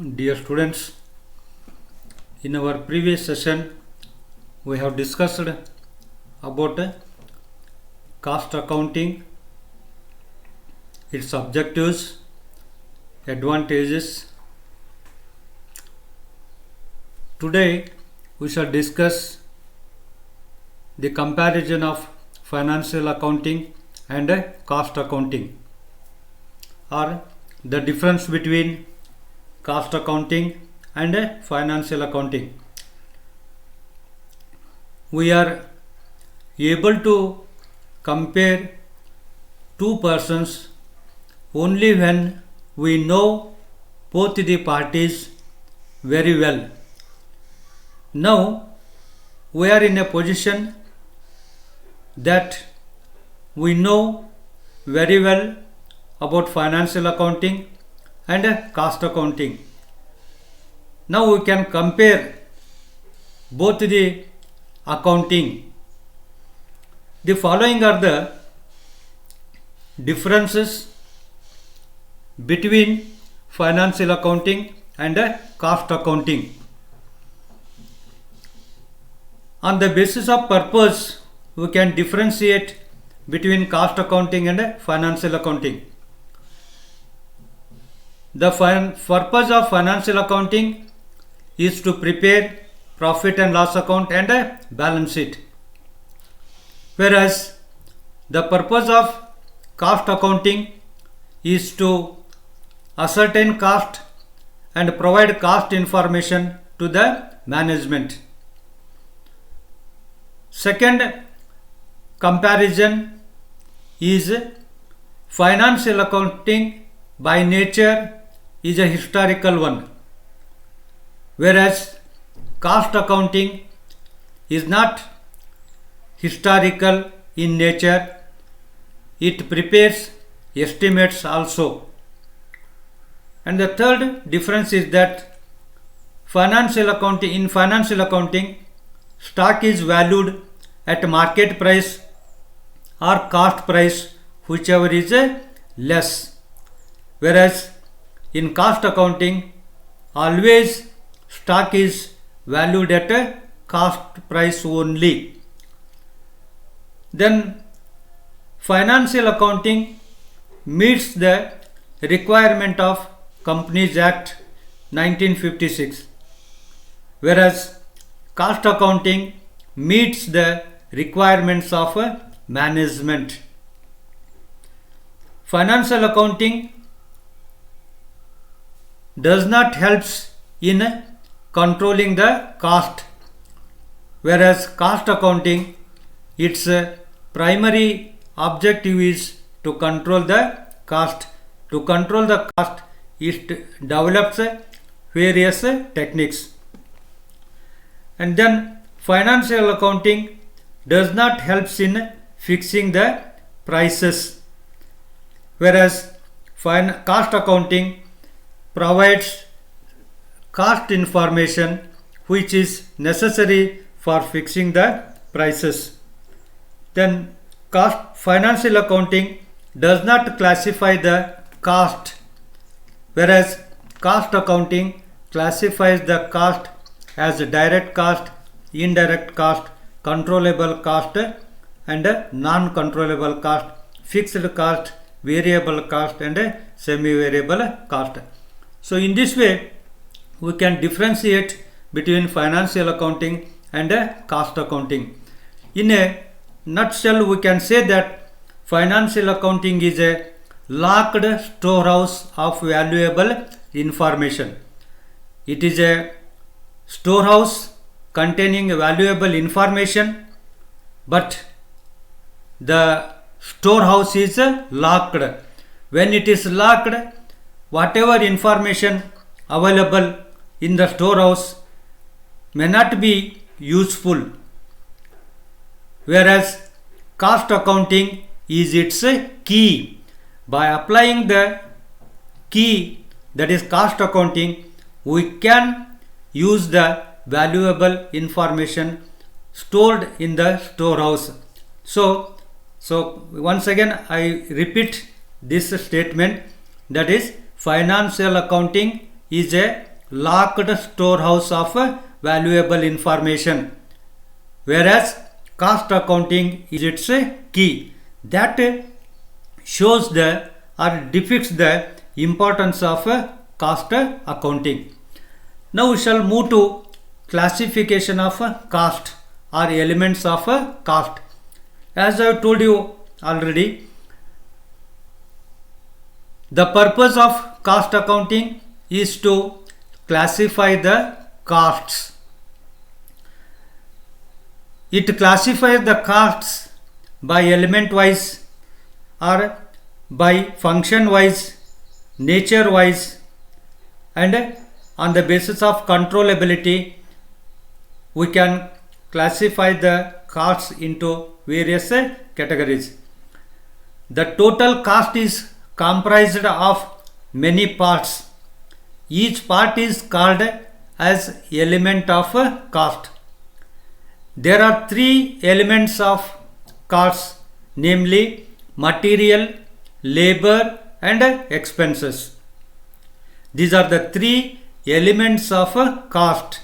Dear students, in our previous session we have discussed about cost accounting, its objectives, advantages. Today we shall discuss the comparison of financial accounting and cost accounting, or the difference between cost accounting and financial accounting. We are able to compare two persons only when we know both the parties very well. Now we are in a position that we know very well about financial accounting and cost accounting. Now we can compare both the accounting. The following are the differences between financial accounting and cost accounting. On the basis of purpose, we can differentiate between cost accounting and financial accounting. The purpose of financial accounting is to prepare profit and loss account and balance sheet, whereas the purpose of cost accounting is to ascertain cost and provide cost information to the management. Second comparison is financial accounting by nature is a historical one, whereas cost accounting is not historical in nature. It prepares estimates also. And the third difference is that in financial accounting, stock is valued at market price or cost price, whichever is less, whereas in cost accounting always stock is valued at a cost price only. Then financial accounting meets the requirement of Companies Act 1956, whereas cost accounting meets the requirements of management. Financial accounting does not help in controlling the cost, whereas cost accounting, its primary objective is to control the cost. To control the cost, it develops various techniques. And then financial accounting does not help in fixing the prices, whereas cost accounting provides cost information which is necessary for fixing the prices. Then financial accounting does not classify the cost, whereas cost accounting classifies the cost as direct cost, indirect cost, controllable cost and non-controllable cost, fixed cost, variable cost and semi-variable cost. So in this way we can differentiate between financial accounting and cost accounting. In a nutshell, we can say that financial accounting is a locked storehouse of valuable information. It is a storehouse containing valuable information, but the storehouse is locked. When it is locked, whatever information available in the storehouse may not be useful, whereas cost accounting is its key. By applying the key, that is cost accounting, we can use the valuable information stored in the storehouse. So once again I repeat this statement, that is financial accounting is a locked storehouse of valuable information, whereas cost accounting is its key that shows the or depicts the importance of cost accounting. Now we shall move to classification of cost or elements of cost. As I have told you already, the purpose of cost accounting is to classify the costs. It classifies the costs by element wise or by function wise, nature wise, and on the basis of controllability we can classify the costs into various categories. The total cost is comprised of many parts. Each part is called as element of cost. There are three elements of costs, namely material, labor and expenses. These are the three elements of cost,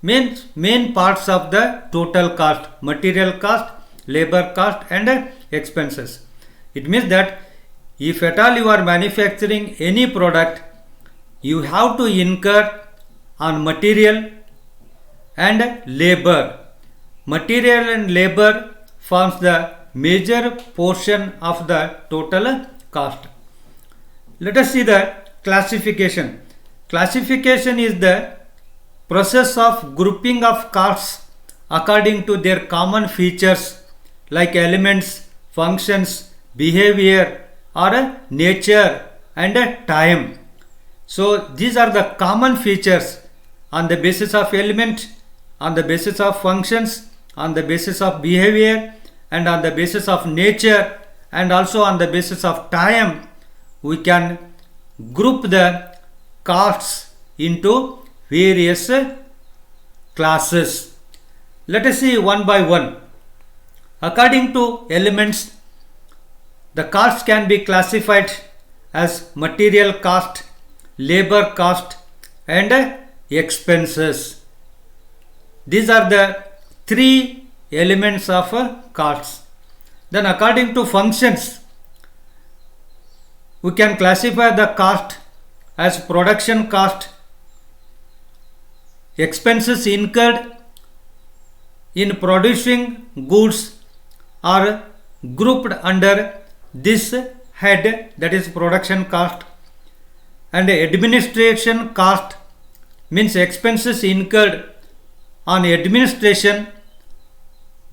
main parts of the total cost: material cost, labor cost and expenses. It means that if at all you are manufacturing any product, you have to incur on material and labor. Material and labor forms the major portion of the total cost. Let us see the classification. Classification is the process of grouping of costs according to their common features like elements, functions, behavior or nature and time. So these are the common features on the basis of element, on the basis of functions, on the basis of behavior and on the basis of nature and also on the basis of time. We can group the costs into various classes. Let us see one by one. According to elements, the costs can be classified as material cost, labor cost and expenses. These are the three elements of costs. Then according to functions, we can classify the cost as production cost, expenses incurred in producing goods are grouped under this head, that is production cost, and administration cost means expenses incurred on administration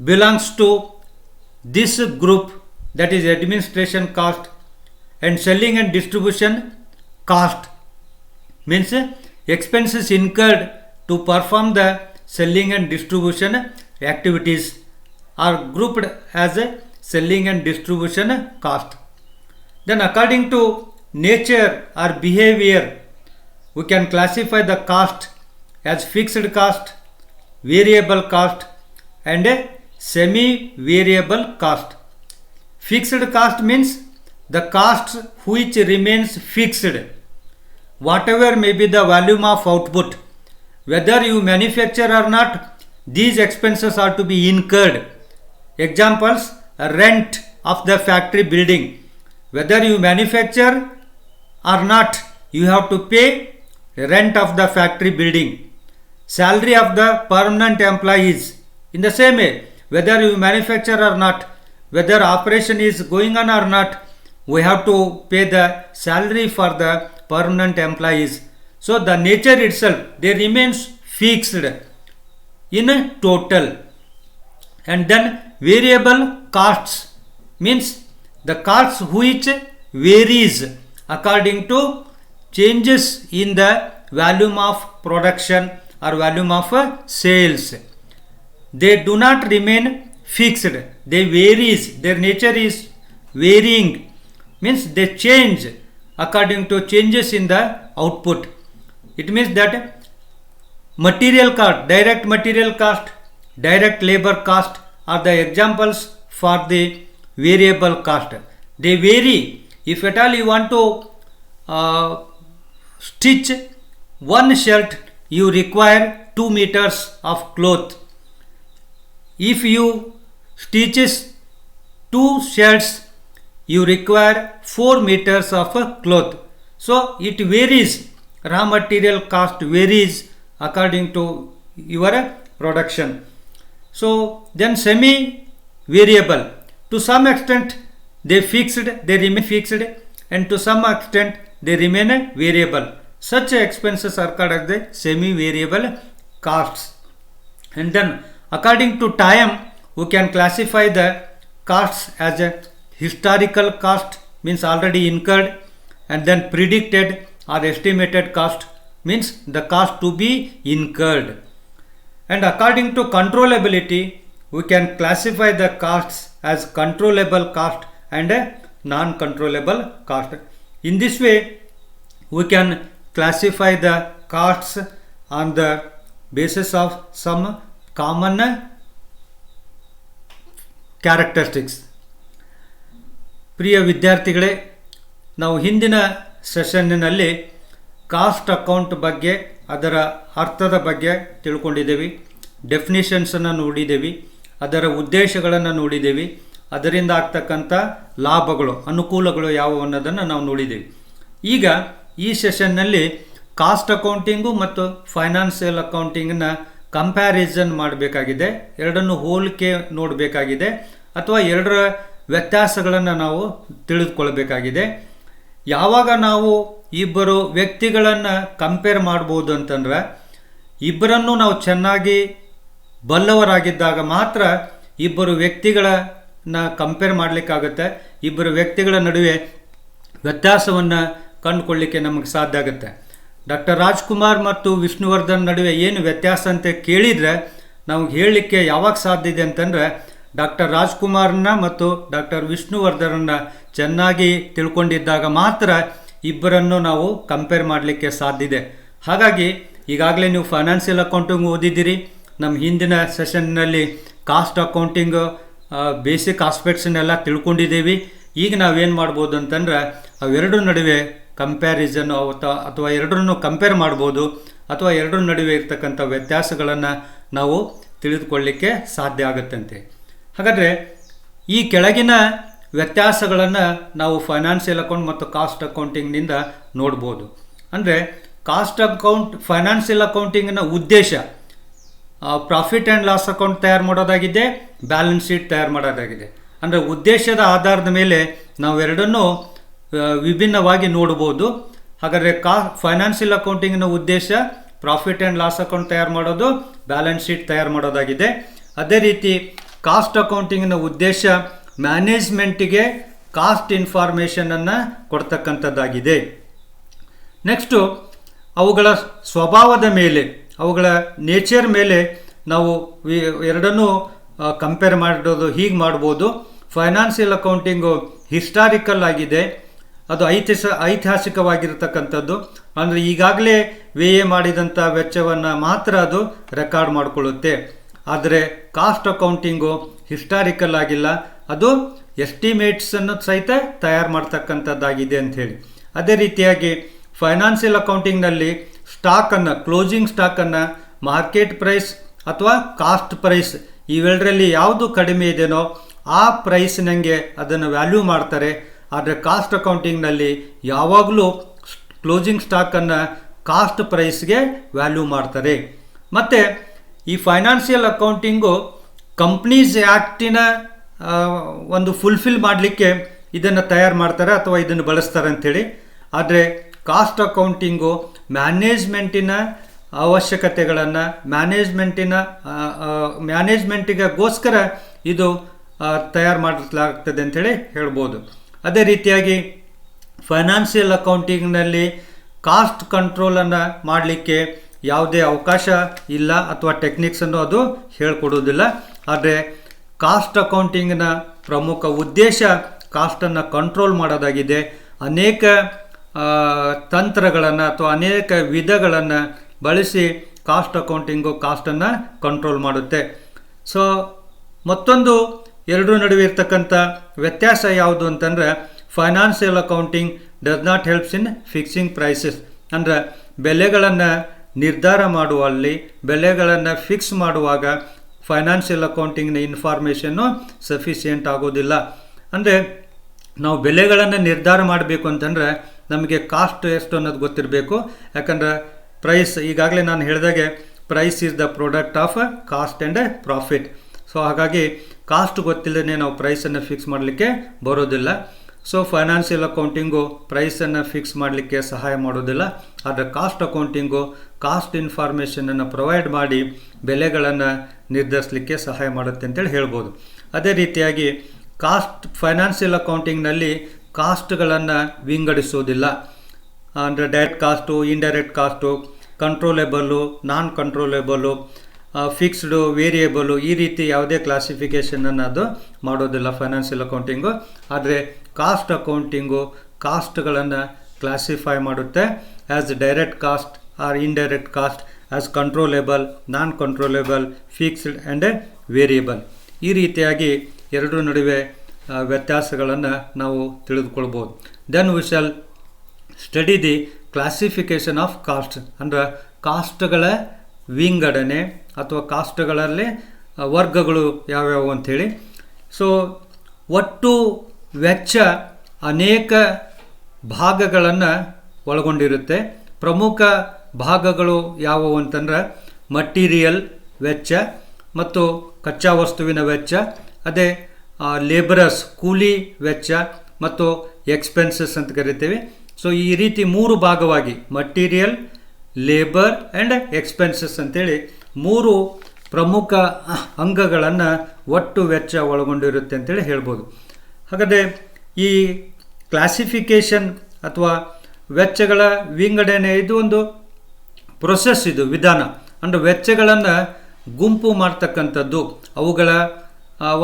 belongs to this group, that is administration cost, and selling and distribution cost means expenses incurred to perform the selling and distribution activities are grouped as a selling and distribution cost. Then according to nature or behavior, we can classify the cost as fixed cost, variable cost and semi-variable cost. Fixed cost means the cost which remains fixed, whatever may be the volume of output, whether you manufacture or not, these expenses are to be incurred. Examples: rent of the factory building, whether you manufacture or not, you have to pay rent of the factory building. Salary of the permanent employees, in the same way, whether you manufacture or not, whether operation is going on or not, we have to pay the salary for the permanent employees. So the nature itself, they remains fixed in a total. And then variable costs means the costs which varies according to changes in the volume of production or volume of sales. They do not remain fixed, they varies, their nature is varying, means they change according to changes in the output. It means that material cost, direct material cost, direct labor cost are the examples for the variable cost. They vary. If at all you want to stitch one shirt you require 2 meters of cloth. If you stitches 2 shirts you require 4 meters of cloth. So it varies, raw material cost varies according to your production. So then semi variable, to some extent they remain fixed, and to some extent they remain variable. Such expenses are called as the semi variable costs. And then according to time we can classify the costs as a historical cost, means already incurred, and then predicted or estimated cost, means the cost to be incurred. And according to controllability we can classify the costs as controllable cost and non-controllable cost. In this way we can classify the costs on the basis of some common characteristics. ಪ್ರಿಯ ವಿದ್ಯಾರ್ಥಿಗಳೇ, ನಾವು ಹಿಂದಿನ ಸೆಷನ್ನಿನಲ್ಲಿ cost account ಬಗ್ಗೆ, ಅದರ ಅರ್ಥದ ಬಗ್ಗೆ ತಿಳ್ಕೊಂಡಿದ್ದೇವೆ, ಡೆಫಿನಿಷನ್ಸನ್ನು ನೋಡಿದ್ದೇವೆ, ಅದರ ಉದ್ದೇಶಗಳನ್ನು ನೋಡಿದ್ದೇವೆ, ಅದರಿಂದ ಆಗ್ತಕ್ಕಂಥ ಲಾಭಗಳು, ಅನುಕೂಲಗಳು ಯಾವುವು ಅನ್ನೋದನ್ನು ನಾವು ನೋಡಿದ್ದೇವೆ. ಈಗ ಈ ಸೆಷನ್ನಲ್ಲಿ ಕಾಸ್ಟ್ ಅಕೌಂಟಿಂಗು ಮತ್ತು ಫೈನಾನ್ಷಿಯಲ್ ಅಕೌಂಟಿಂಗನ್ನ ಕಂಪ್ಯಾರಿಸನ್ ಮಾಡಬೇಕಾಗಿದೆ, ಎರಡನ್ನು ಹೋಲಿಕೆ ನೋಡಬೇಕಾಗಿದೆ, ಅಥವಾ ಎರಡರ ವ್ಯತ್ಯಾಸಗಳನ್ನು ನಾವು ತಿಳಿದುಕೊಳ್ಬೇಕಾಗಿದೆ. ಯಾವಾಗ ನಾವು ಇಬ್ಬರು ವ್ಯಕ್ತಿಗಳನ್ನು ಕಂಪೇರ್ ಮಾಡ್ಬೋದು ಅಂತಂದ್ರೆ, ಇಬ್ಬರನ್ನು ನಾವು ಚೆನ್ನಾಗಿ ಬಲ್ಲವರಾಗಿದ್ದಾಗ ಮಾತ್ರ ಇಬ್ಬರು ವ್ಯಕ್ತಿಗಳನ್ನ ಕಂಪೇರ್ ಮಾಡಲಿಕ್ಕಾಗುತ್ತೆ. ಇಬ್ಬರು ವ್ಯಕ್ತಿಗಳ ನಡುವೆ ವ್ಯತ್ಯಾಸವನ್ನು ಕಂಡುಕೊಳ್ಳಿಕ್ಕೆ ನಮಗೆ ಸಾಧ್ಯ ಆಗುತ್ತೆ. ಡಾಕ್ಟರ್ ರಾಜ್ಕುಮಾರ್ ಮತ್ತು ವಿಷ್ಣುವರ್ಧನ್ ನಡುವೆ ಏನು ವ್ಯತ್ಯಾಸ ಅಂತ ಕೇಳಿದರೆ ನಮಗೆ ಹೇಳಲಿಕ್ಕೆ ಯಾವಾಗ ಸಾಧ್ಯ ಇದೆ ಅಂತಂದರೆ, ಡಾಕ್ಟರ್ ರಾಜ್ಕುಮಾರ್ನ ಮತ್ತು ಡಾಕ್ಟರ್ ವಿಷ್ಣುವರ್ಧನನ್ನ ಚೆನ್ನಾಗಿ ತಿಳ್ಕೊಂಡಿದ್ದಾಗ ಮಾತ್ರ ಇಬ್ಬರನ್ನು ನಾವು ಕಂಪೇರ್ ಮಾಡಲಿಕ್ಕೆ ಸಾಧ್ಯ ಇದೆ. ಹಾಗಾಗಿ ಈಗಾಗಲೇ ನೀವು ಫೈನಾನ್ಷಿಯಲ್ ಅಕೌಂಟಿಂಗ್ ಓದಿದ್ದೀರಿ. ನಮ್ಮ ಹಿಂದಿನ ಸೆಷನ್ನಲ್ಲಿ ಕಾಸ್ಟ್ ಅಕೌಂಟಿಂಗ್ ಬೇಸಿಕ್ ಆಸ್ಪೆಕ್ಟ್ಸನ್ನೆಲ್ಲ ತಿಳ್ಕೊಂಡಿದ್ದೀವಿ. ಈಗ ನಾವೇನು ಮಾಡ್ಬೋದು ಅಂತಂದ್ರೆ, ಅವೆರಡರ ನಡುವೆ ಕಂಪ್ಯಾರಿಸನ್ ಅಥವಾ ಎರಡರನ್ನು ಕಂಪೇರ್ ಮಾಡ್ಬೋದು, ಅಥವಾ ಎರಡರ ನಡುವೆ ಇರ್ತಕ್ಕಂಥ ವ್ಯತ್ಯಾಸಗಳನ್ನು ನಾವು ತಿಳಿದುಕೊಳ್ಳಲಿಕ್ಕೆ ಸಾಧ್ಯ ಆಗುತ್ತಂತೆ. ಹಾಗಾದರೆ ಈ ಕೆಳಗಿನ ವ್ಯತ್ಯಾಸಗಳನ್ನು ನಾವು ಫೈನಾನ್ಷಿಯಲ್ ಅಕೌಂಟ್ ಮತ್ತು ಕಾಸ್ಟ್ ಅಕೌಂಟಿಂಗ್ನಿಂದ ನೋಡ್ಬೋದು. ಅಂದರೆ ಫೈನಾನ್ಷಿಯಲ್ ಅಕೌಂಟಿಂಗಿನ ಉದ್ದೇಶ ಪ್ರಾಫಿಟ್ ಆ್ಯಂಡ್ ಲಾಸ್ ಅಕೌಂಟ್ ತಯಾರು ಮಾಡೋದಾಗಿದೆ, ಬ್ಯಾಲೆನ್ಸ್ ಶೀಟ್ ತಯಾರು ಮಾಡೋದಾಗಿದೆ. ಅಂದರೆ ಉದ್ದೇಶದ ಆಧಾರದ ಮೇಲೆ ನಾವೆರಡನ್ನೂ ವಿಭಿನ್ನವಾಗಿ ನೋಡ್ಬೋದು. ಹಾಗಾದರೆ ಫೈನಾನ್ಷಿಯಲ್ ಅಕೌಂಟಿಂಗಿನ ಉದ್ದೇಶ ಪ್ರಾಫಿಟ್ ಆ್ಯಂಡ್ ಲಾಸ್ ಅಕೌಂಟ್ ತಯಾರು ಮಾಡೋದು, ಬ್ಯಾಲೆನ್ಸ್ ಶೀಟ್ ತಯಾರು ಮಾಡೋದಾಗಿದೆ. ಅದೇ ರೀತಿ ಕಾಸ್ಟ್ ಅಕೌಂಟಿಂಗಿನ ಉದ್ದೇಶ ಮ್ಯಾನೇಜ್ಮೆಂಟಿಗೆ ಕಾಸ್ಟ್ ಇನ್ಫಾರ್ಮೇಷನನ್ನು ಕೊಡ್ತಕ್ಕಂಥದ್ದಾಗಿದೆ. ನೆಕ್ಸ್ಟು ಅವುಗಳ ಸ್ವಭಾವದ ಮೇಲೆ, ಅವುಗಳ ನೇಚರ್ ಮೇಲೆ ನಾವು ಎರಡನ್ನೂ ಕಂಪೇರ್ ಮಾಡೋದು ಹೀಗೆ ಮಾಡ್ಬೋದು. ಫೈನಾನ್ಷಿಯಲ್ ಅಕೌಂಟಿಂಗು ಹಿಸ್ಟಾರಿಕಲ್ ಆಗಿದೆ, ಅದು ಐತಿಹಾಸಿಕವಾಗಿರ್ತಕ್ಕಂಥದ್ದು. ಅಂದರೆ ಈಗಾಗಲೇ ವ್ಯಯ ಮಾಡಿದಂಥ ವೆಚ್ಚವನ್ನು ಮಾತ್ರ ಅದು ರೆಕಾರ್ಡ್ ಮಾಡಿಕೊಳ್ಳುತ್ತೆ. ಆದರೆ ಕಾಸ್ಟ್ ಅಕೌಂಟಿಂಗು ಹಿಸ್ಟಾರಿಕಲ್ ಆಗಿಲ್ಲ, ಅದು ಎಸ್ಟಿಮೇಟ್ಸನ್ನು ಸಹಿತ ತಯಾರು ಮಾಡ್ತಕ್ಕಂಥದ್ದಾಗಿದೆ ಅಂಥೇಳಿ. ಅದೇ ರೀತಿಯಾಗಿ ಫೈನಾನ್ಷಿಯಲ್ ಅಕೌಂಟಿಂಗ್ನಲ್ಲಿ ಸ್ಟಾಕನ್ನು, ಕ್ಲೋಸಿಂಗ್ ಸ್ಟಾಕನ್ನು ಮಾರ್ಕೆಟ್ ಪ್ರೈಸ್ ಅಥವಾ ಕಾಸ್ಟ್ ಪ್ರೈಸ್ ಇವೆರಡರಲ್ಲಿ ಯಾವುದು ಕಡಿಮೆ ಇದೆಯೋ ಆ ಪ್ರೈಸ್ನಂಗೆ ಅದನ್ನು ವ್ಯಾಲ್ಯೂ ಮಾಡ್ತಾರೆ. ಆದರೆ ಕಾಸ್ಟ್ ಅಕೌಂಟಿಂಗ್ನಲ್ಲಿ ಯಾವಾಗಲೂ ಕ್ಲೋಸಿಂಗ್ ಸ್ಟಾಕನ್ನು ಕಾಸ್ಟ್ ಪ್ರೈಸ್ಗೆ ವ್ಯಾಲ್ಯೂ ಮಾಡ್ತಾರೆ. ಮತ್ತು ಈ ಫೈನಾನ್ಷಿಯಲ್ ಅಕೌಂಟಿಂಗು ಕಂಪ್ನೀಸ್ ಆ್ಯಕ್ಟಿನ ಒಂದು ಫುಲ್ಫಿಲ್ ಮಾಡಲಿಕ್ಕೆ ಇದನ್ನು ತಯಾರು ಮಾಡ್ತಾರೆ ಅಥವಾ ಇದನ್ನು ಬಳಸ್ತಾರೆ ಅಂಥೇಳಿ. ಆದರೆ ಕಾಸ್ಟ್ ಅಕೌಂಟಿಂಗು ಮ್ಯಾನೇಜ್ಮೆಂಟಿನ ಅವಶ್ಯಕತೆಗಳನ್ನು, ಮ್ಯಾನೇಜ್ಮೆಂಟಿಗೋಸ್ಕರ ಇದು ತಯಾರು ಮಾಡಲಾಗ್ತದೆ ಅಂಥೇಳಿ ಹೇಳ್ಬೋದು. ಅದೇ ರೀತಿಯಾಗಿ ಫೈನಾನ್ಷಿಯಲ್ ಅಕೌಂಟಿಂಗ್ನಲ್ಲಿ ಕಾಸ್ಟ್ ಕಂಟ್ರೋಲನ್ನು ಮಾಡಲಿಕ್ಕೆ ಯಾವುದೇ ಅವಕಾಶ ಇಲ್ಲ ಅಥವಾ ಟೆಕ್ನಿಕ್ಸನ್ನು ಅದು ಹೇಳ್ಕೊಡೋದಿಲ್ಲ. ಆದರೆ ಕಾಸ್ಟ್ ಅಕೌಂಟಿಂಗ್ನ ಪ್ರಮುಖ ಉದ್ದೇಶ ಕಾಸ್ಟನ್ನು ಕಂಟ್ರೋಲ್ ಮಾಡೋದಾಗಿದೆ. ಅನೇಕ ತಂತ್ರಗಳನ್ನು ಅಥವಾ ಅನೇಕ ವಿಧಗಳನ್ನು ಬಳಸಿ ಕಾಸ್ಟ್ ಅಕೌಂಟಿಂಗು ಕಾಸ್ಟನ್ನು ಕಂಟ್ರೋಲ್ ಮಾಡುತ್ತೆ. ಸೊ ಮತ್ತೊಂದು ಎರಡರ ನಡುವೆ ಇರ್ತಕ್ಕಂಥ ವ್ಯತ್ಯಾಸ ಯಾವುದು ಅಂತಂದರೆ, financial accounting does not helps in fixing prices. ಅಂದರೆ ಬೆಲೆಗಳನ್ನು ನಿರ್ಧಾರ ಮಾಡುವಲ್ಲಿ, ಬೆಲೆಗಳನ್ನು ಫಿಕ್ಸ್ ಮಾಡುವಾಗ ಫೈನಾನ್ಷಿಯಲ್ ಅಕೌಂಟಿಂಗ್ನ ಇನ್ಫಾರ್ಮೇಷನ್ನು ಸಫಿಷಿಯೆಂಟ್ ಆಗೋದಿಲ್ಲ. ಅಂದರೆ ನಾವು ಬೆಲೆಗಳನ್ನು ನಿರ್ಧಾರ ಮಾಡಬೇಕು ಅಂತಂದರೆ ನಮಗೆ ಕಾಸ್ಟ್ ಎಷ್ಟು ಅನ್ನೋದು ಗೊತ್ತಿರಬೇಕು. ಯಾಕಂದರೆ ಪ್ರೈಸ್, ಈಗಾಗಲೇ ನಾನು ಹೇಳಿದಾಗೆ price is the product of cost and profit. So ಹಾಗಾಗಿ ಕಾಸ್ಟ್ ಗೊತ್ತಿಲ್ಲದೇ ನಾವು ಪ್ರೈಸನ್ನು ಫಿಕ್ಸ್ ಮಾಡಲಿಕ್ಕೆ ಬರೋದಿಲ್ಲ. ಸೊ ಫೈನಾನ್ಷಿಯಲ್ ಅಕೌಂಟಿಂಗು ಪ್ರೈಸನ್ನು ಫಿಕ್ಸ್ ಮಾಡಲಿಕ್ಕೆ ಸಹಾಯ ಮಾಡೋದಿಲ್ಲ. ಆದರೆ ಕಾಸ್ಟ್ ಅಕೌಂಟಿಂಗು ಕಾಸ್ಟ್ ಇನ್ಫಾರ್ಮೇಷನನ್ನು ಪ್ರೊವೈಡ್ ಮಾಡಿ ಬೆಲೆಗಳನ್ನು ನಿರ್ಧರಿಸಲಿಕ್ಕೆ ಸಹಾಯ ಮಾಡುತ್ತೆ ಅಂತೇಳಿ ಹೇಳ್ಬೋದು. ಅದೇ ರೀತಿಯಾಗಿ ಫೈನಾನ್ಷಿಯಲ್ ಅಕೌಂಟಿಂಗ್ನಲ್ಲಿ ಕಾಸ್ಟ್ಗಳನ್ನು ವಿಂಗಡಿಸೋದಿಲ್ಲ. ಅಂದರೆ direct cost, indirect cost, controllable, non controllable, fixed, variable, ಈ ರೀತಿ ಯಾವುದೇ ಕ್ಲಾಸಿಫಿಕೇಷನನ್ನು ಅದು ಮಾಡೋದಿಲ್ಲ ಫೈನಾನ್ಷಿಯಲ್ ಅಕೌಂಟಿಂಗು. ಆದರೆ ಕಾಸ್ಟ್ ಅಕೌಂಟಿಂಗು ಕಾಸ್ಟ್ಗಳನ್ನು ಕ್ಲಾಸಿಫೈ ಮಾಡುತ್ತೆ as direct cost or indirect cost, as controllable, non controllable, fixed and variable. ಈ ರೀತಿಯಾಗಿ ಎರಡರ ನಡುವೆ ವ್ಯತ್ಯಾಸಗಳನ್ನು ನಾವು ತಿಳಿದುಕೊಳ್ಬೋದು. Then we shall study the classification of cost. ಅಂದರೆ ಕಾಸ್ಟ್ಗಳ ವಿಂಗಡಣೆ ಅಥವಾ ಕಾಸ್ಟ್ಗಳಲ್ಲಿ ವರ್ಗಗಳು ಯಾವ್ಯಾವು ಅಂಥೇಳಿ. ಸೊ ಒಟ್ಟು ವೆಚ್ಚ ಅನೇಕ ಭಾಗಗಳನ್ನು ಒಳಗೊಂಡಿರುತ್ತೆ. ಪ್ರಮುಖ ಭಾಗಗಳು ಯಾವುವು ಅಂತಂದ್ರೆ ಮಟೀರಿಯಲ್ ವೆಚ್ಚ ಮತ್ತು ಕಚ್ಚಾ ವಸ್ತುವಿನ ವೆಚ್ಚ, ಅದೇ ಲೇಬರರ್ಸ್ ಕೂಲಿ ವೆಚ್ಚ ಮತ್ತು ಎಕ್ಸ್ಪೆನ್ಸಸ್ ಅಂತ ಕರಿತೀವಿ. ಸೊ ಈ ರೀತಿ ಮೂರು ಭಾಗವಾಗಿ ಮಟೀರಿಯಲ್, ಲೇಬರ್ ಆ್ಯಂಡ್ ಎಕ್ಸ್ಪೆನ್ಸಸ್ ಅಂತೇಳಿ ಮೂರು ಪ್ರಮುಖ ಅಂಗಗಳನ್ನು ಒಟ್ಟು ವೆಚ್ಚ ಒಳಗೊಂಡಿರುತ್ತೆ ಅಂತೇಳಿ ಹೇಳ್ಬೋದು. ಹಾಗಾದರೆ ಈ ಕ್ಲಾಸಿಫಿಕೇಷನ್ ಅಥವಾ ವೆಚ್ಚಗಳ ವಿಂಗಡಣೆ ಇದು ಒಂದು ಪ್ರೊಸೆಸ್, ಇದು ವಿಧಾನ. ಅಂದರೆ ವೆಚ್ಚಗಳನ್ನು ಗುಂಪು ಮಾಡ್ತಕ್ಕಂಥದ್ದು ಅವುಗಳ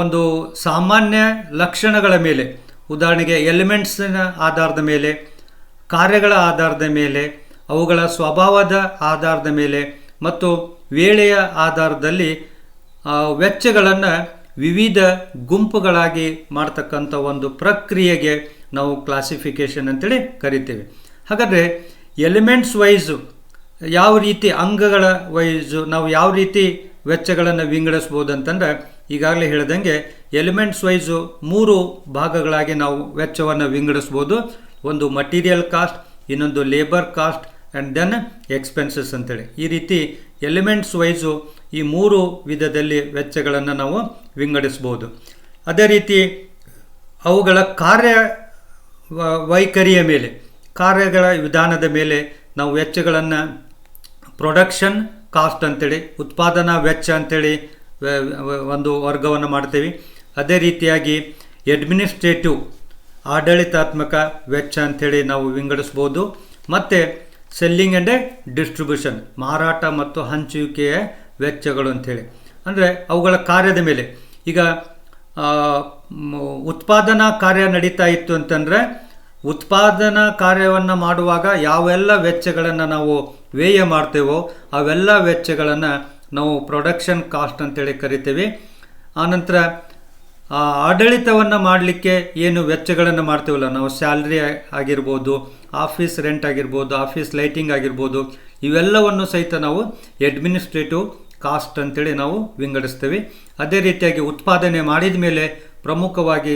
ಒಂದು ಸಾಮಾನ್ಯ ಲಕ್ಷಣಗಳ ಮೇಲೆ, ಉದಾಹರಣೆಗೆ ಎಲಿಮೆಂಟ್ಸಿನ ಆಧಾರದ ಮೇಲೆ, ಕಾರ್ಯಗಳ ಆಧಾರದ ಮೇಲೆ, ಅವುಗಳ ಸ್ವಭಾವದ ಆಧಾರದ ಮೇಲೆ ಮತ್ತು ವೇಳೆಯ ಆಧಾರದಲ್ಲಿ ವೆಚ್ಚಗಳನ್ನು ವಿವಿಧ ಗುಂಪುಗಳಾಗಿ ಮಾಡ್ತಕ್ಕಂಥ ಒಂದು ಪ್ರಕ್ರಿಯೆಗೆ ನಾವು ಕ್ಲಾಸಿಫಿಕೇಷನ್ ಅಂತೇಳಿ ಕರಿತೇವೆ. ಹಾಗಾದರೆ ಎಲಿಮೆಂಟ್ಸ್ ವೈಸು ಯಾವ ರೀತಿ, ಅಂಗಗಳ ವೈಸು ನಾವು ಯಾವ ರೀತಿ ವೆಚ್ಚಗಳನ್ನು ವಿಂಗಡಿಸ್ಬೋದು ಅಂತಂದರೆ, ಈಗಾಗಲೇ ಹೇಳಿದಂಗೆ ಎಲಿಮೆಂಟ್ಸ್ ವೈಸು ಮೂರು ಭಾಗಗಳಾಗಿ ನಾವು ವೆಚ್ಚವನ್ನು ವಿಂಗಡಿಸ್ಬೋದು. ಒಂದು ಮಟೀರಿಯಲ್ ಕಾಸ್ಟ್, ಇನ್ನೊಂದು labour cost and then expenses ಅಂತೇಳಿ. ಈ ರೀತಿ ಎಲಿಮೆಂಟ್ಸ್ ವೈಸು ಈ ಮೂರು ವಿಧದಲ್ಲಿ ವೆಚ್ಚಗಳನ್ನು ನಾವು ವಿಂಗಡಿಸ್ಬೋದು. ಅದೇ ರೀತಿ ಅವುಗಳ ವೈಖರಿಯ ಮೇಲೆ, ಕಾರ್ಯಗಳ ವಿಧಾನದ ಮೇಲೆ ನಾವು ವೆಚ್ಚಗಳನ್ನು ಪ್ರೊಡಕ್ಷನ್ ಕಾಸ್ಟ್ ಅಂತೇಳಿ, ಉತ್ಪಾದನಾ ವೆಚ್ಚ ಅಂತೇಳಿ ಒಂದು ವರ್ಗವನ್ನು ಮಾಡ್ತೀವಿ. ಅದೇ ರೀತಿಯಾಗಿ ಅಡ್ಮಿನಿಸ್ಟ್ರೇಟಿವ್, ಆಡಳಿತಾತ್ಮಕ ವೆಚ್ಚ ಅಂಥೇಳಿ ನಾವು ವಿಂಗಡಿಸ್ಬೋದು. ಮತ್ತು ಸೆಲ್ಲಿಂಗ್ ಆ್ಯಂಡ್ ಡಿಸ್ಟ್ರಿಬ್ಯೂಷನ್, ಮಾರಾಟ ಮತ್ತು ಹಂಚುವಿಕೆಯ ವೆಚ್ಚಗಳು ಅಂಥೇಳಿ. ಅಂದರೆ ಅವುಗಳ ಕಾರ್ಯದ ಮೇಲೆ, ಈಗ ಉತ್ಪಾದನಾ ಕಾರ್ಯ ನಡೀತಾ ಇತ್ತು ಅಂತಂದರೆ ಉತ್ಪಾದನಾ ಕಾರ್ಯವನ್ನು ಮಾಡುವಾಗ ಯಾವೆಲ್ಲ ವೆಚ್ಚಗಳನ್ನು ನಾವು ವ್ಯಯ ಮಾಡ್ತೇವೋ ಅವೆಲ್ಲ ವೆಚ್ಚಗಳನ್ನು ನಾವು ಪ್ರೊಡಕ್ಷನ್ ಕಾಸ್ಟ್ ಅಂತೇಳಿ ಕರಿತೀವಿ. ಆನಂತರ ಆಡಳಿತವನ್ನು ಮಾಡಲಿಕ್ಕೆ ಏನು ವೆಚ್ಚಗಳನ್ನು ಮಾಡ್ತೀವಲ್ಲ ನಾವು, ಸ್ಯಾಲ್ರಿ ಆಗಿರ್ಬೋದು, ಆಫೀಸ್ ರೆಂಟ್ ಆಗಿರ್ಬೋದು, ಆಫೀಸ್ ಲೈಟಿಂಗ್ ಆಗಿರ್ಬೋದು, ಇವೆಲ್ಲವನ್ನು ಸಹಿತ ನಾವು ಅಡ್ಮಿನಿಸ್ಟ್ರೇಟಿವ್ ಕಾಸ್ಟ್ ಅಂತೇಳಿ ನಾವು ವಿಂಗಡಿಸ್ತೀವಿ. ಅದೇ ರೀತಿಯಾಗಿ ಉತ್ಪಾದನೆ ಮಾಡಿದ ಮೇಲೆ ಪ್ರಮುಖವಾಗಿ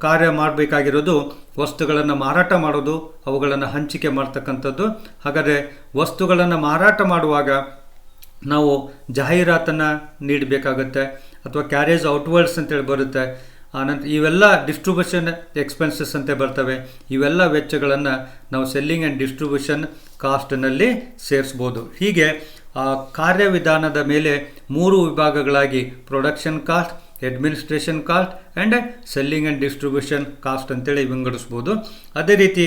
ಕಾರ್ಯ ಮಾಡಬೇಕಾಗಿರೋದು ವಸ್ತುಗಳನ್ನು ಮಾರಾಟ ಮಾಡೋದು, ಅವುಗಳನ್ನು ಹಂಚಿಕೆ ಮಾಡ್ತಕ್ಕಂಥದ್ದು. ಹಾಗಾದರೆ ವಸ್ತುಗಳನ್ನು ಮಾರಾಟ ಮಾಡುವಾಗ ನಾವು ಜಾಹೀರಾತನ್ನು ನೀಡಬೇಕಾಗತ್ತೆ ಅಥವಾ ಕ್ಯಾರೇಜ್ ಔಟ್ವರ್ಡ್ಸ್ ಅಂತೇಳಿ ಬರುತ್ತೆ. ಆನಂತರ ಇವೆಲ್ಲ ಡಿಸ್ಟ್ರಿಬ್ಯೂಷನ್ ಎಕ್ಸ್ಪೆನ್ಸಸ್ ಅಂತ ಬರ್ತವೆ. ಇವೆಲ್ಲ ವೆಚ್ಚಗಳನ್ನು ನಾವು ಸೆಲ್ಲಿಂಗ್ ಆ್ಯಂಡ್ ಡಿಸ್ಟ್ರಿಬ್ಯೂಷನ್ ಕಾಸ್ಟ್ನಲ್ಲಿ ಸೇರಿಸ್ಬೋದು. ಹೀಗೆ ಕಾರ್ಯವಿಧಾನದ ಮೇಲೆ ಮೂರು ವಿಭಾಗಗಳಾಗಿ production cost, administration cost and selling and distribution cost ಅಂತೇಳಿ ವಿಂಗಡಿಸ್ಬೋದು. ಅದೇ ರೀತಿ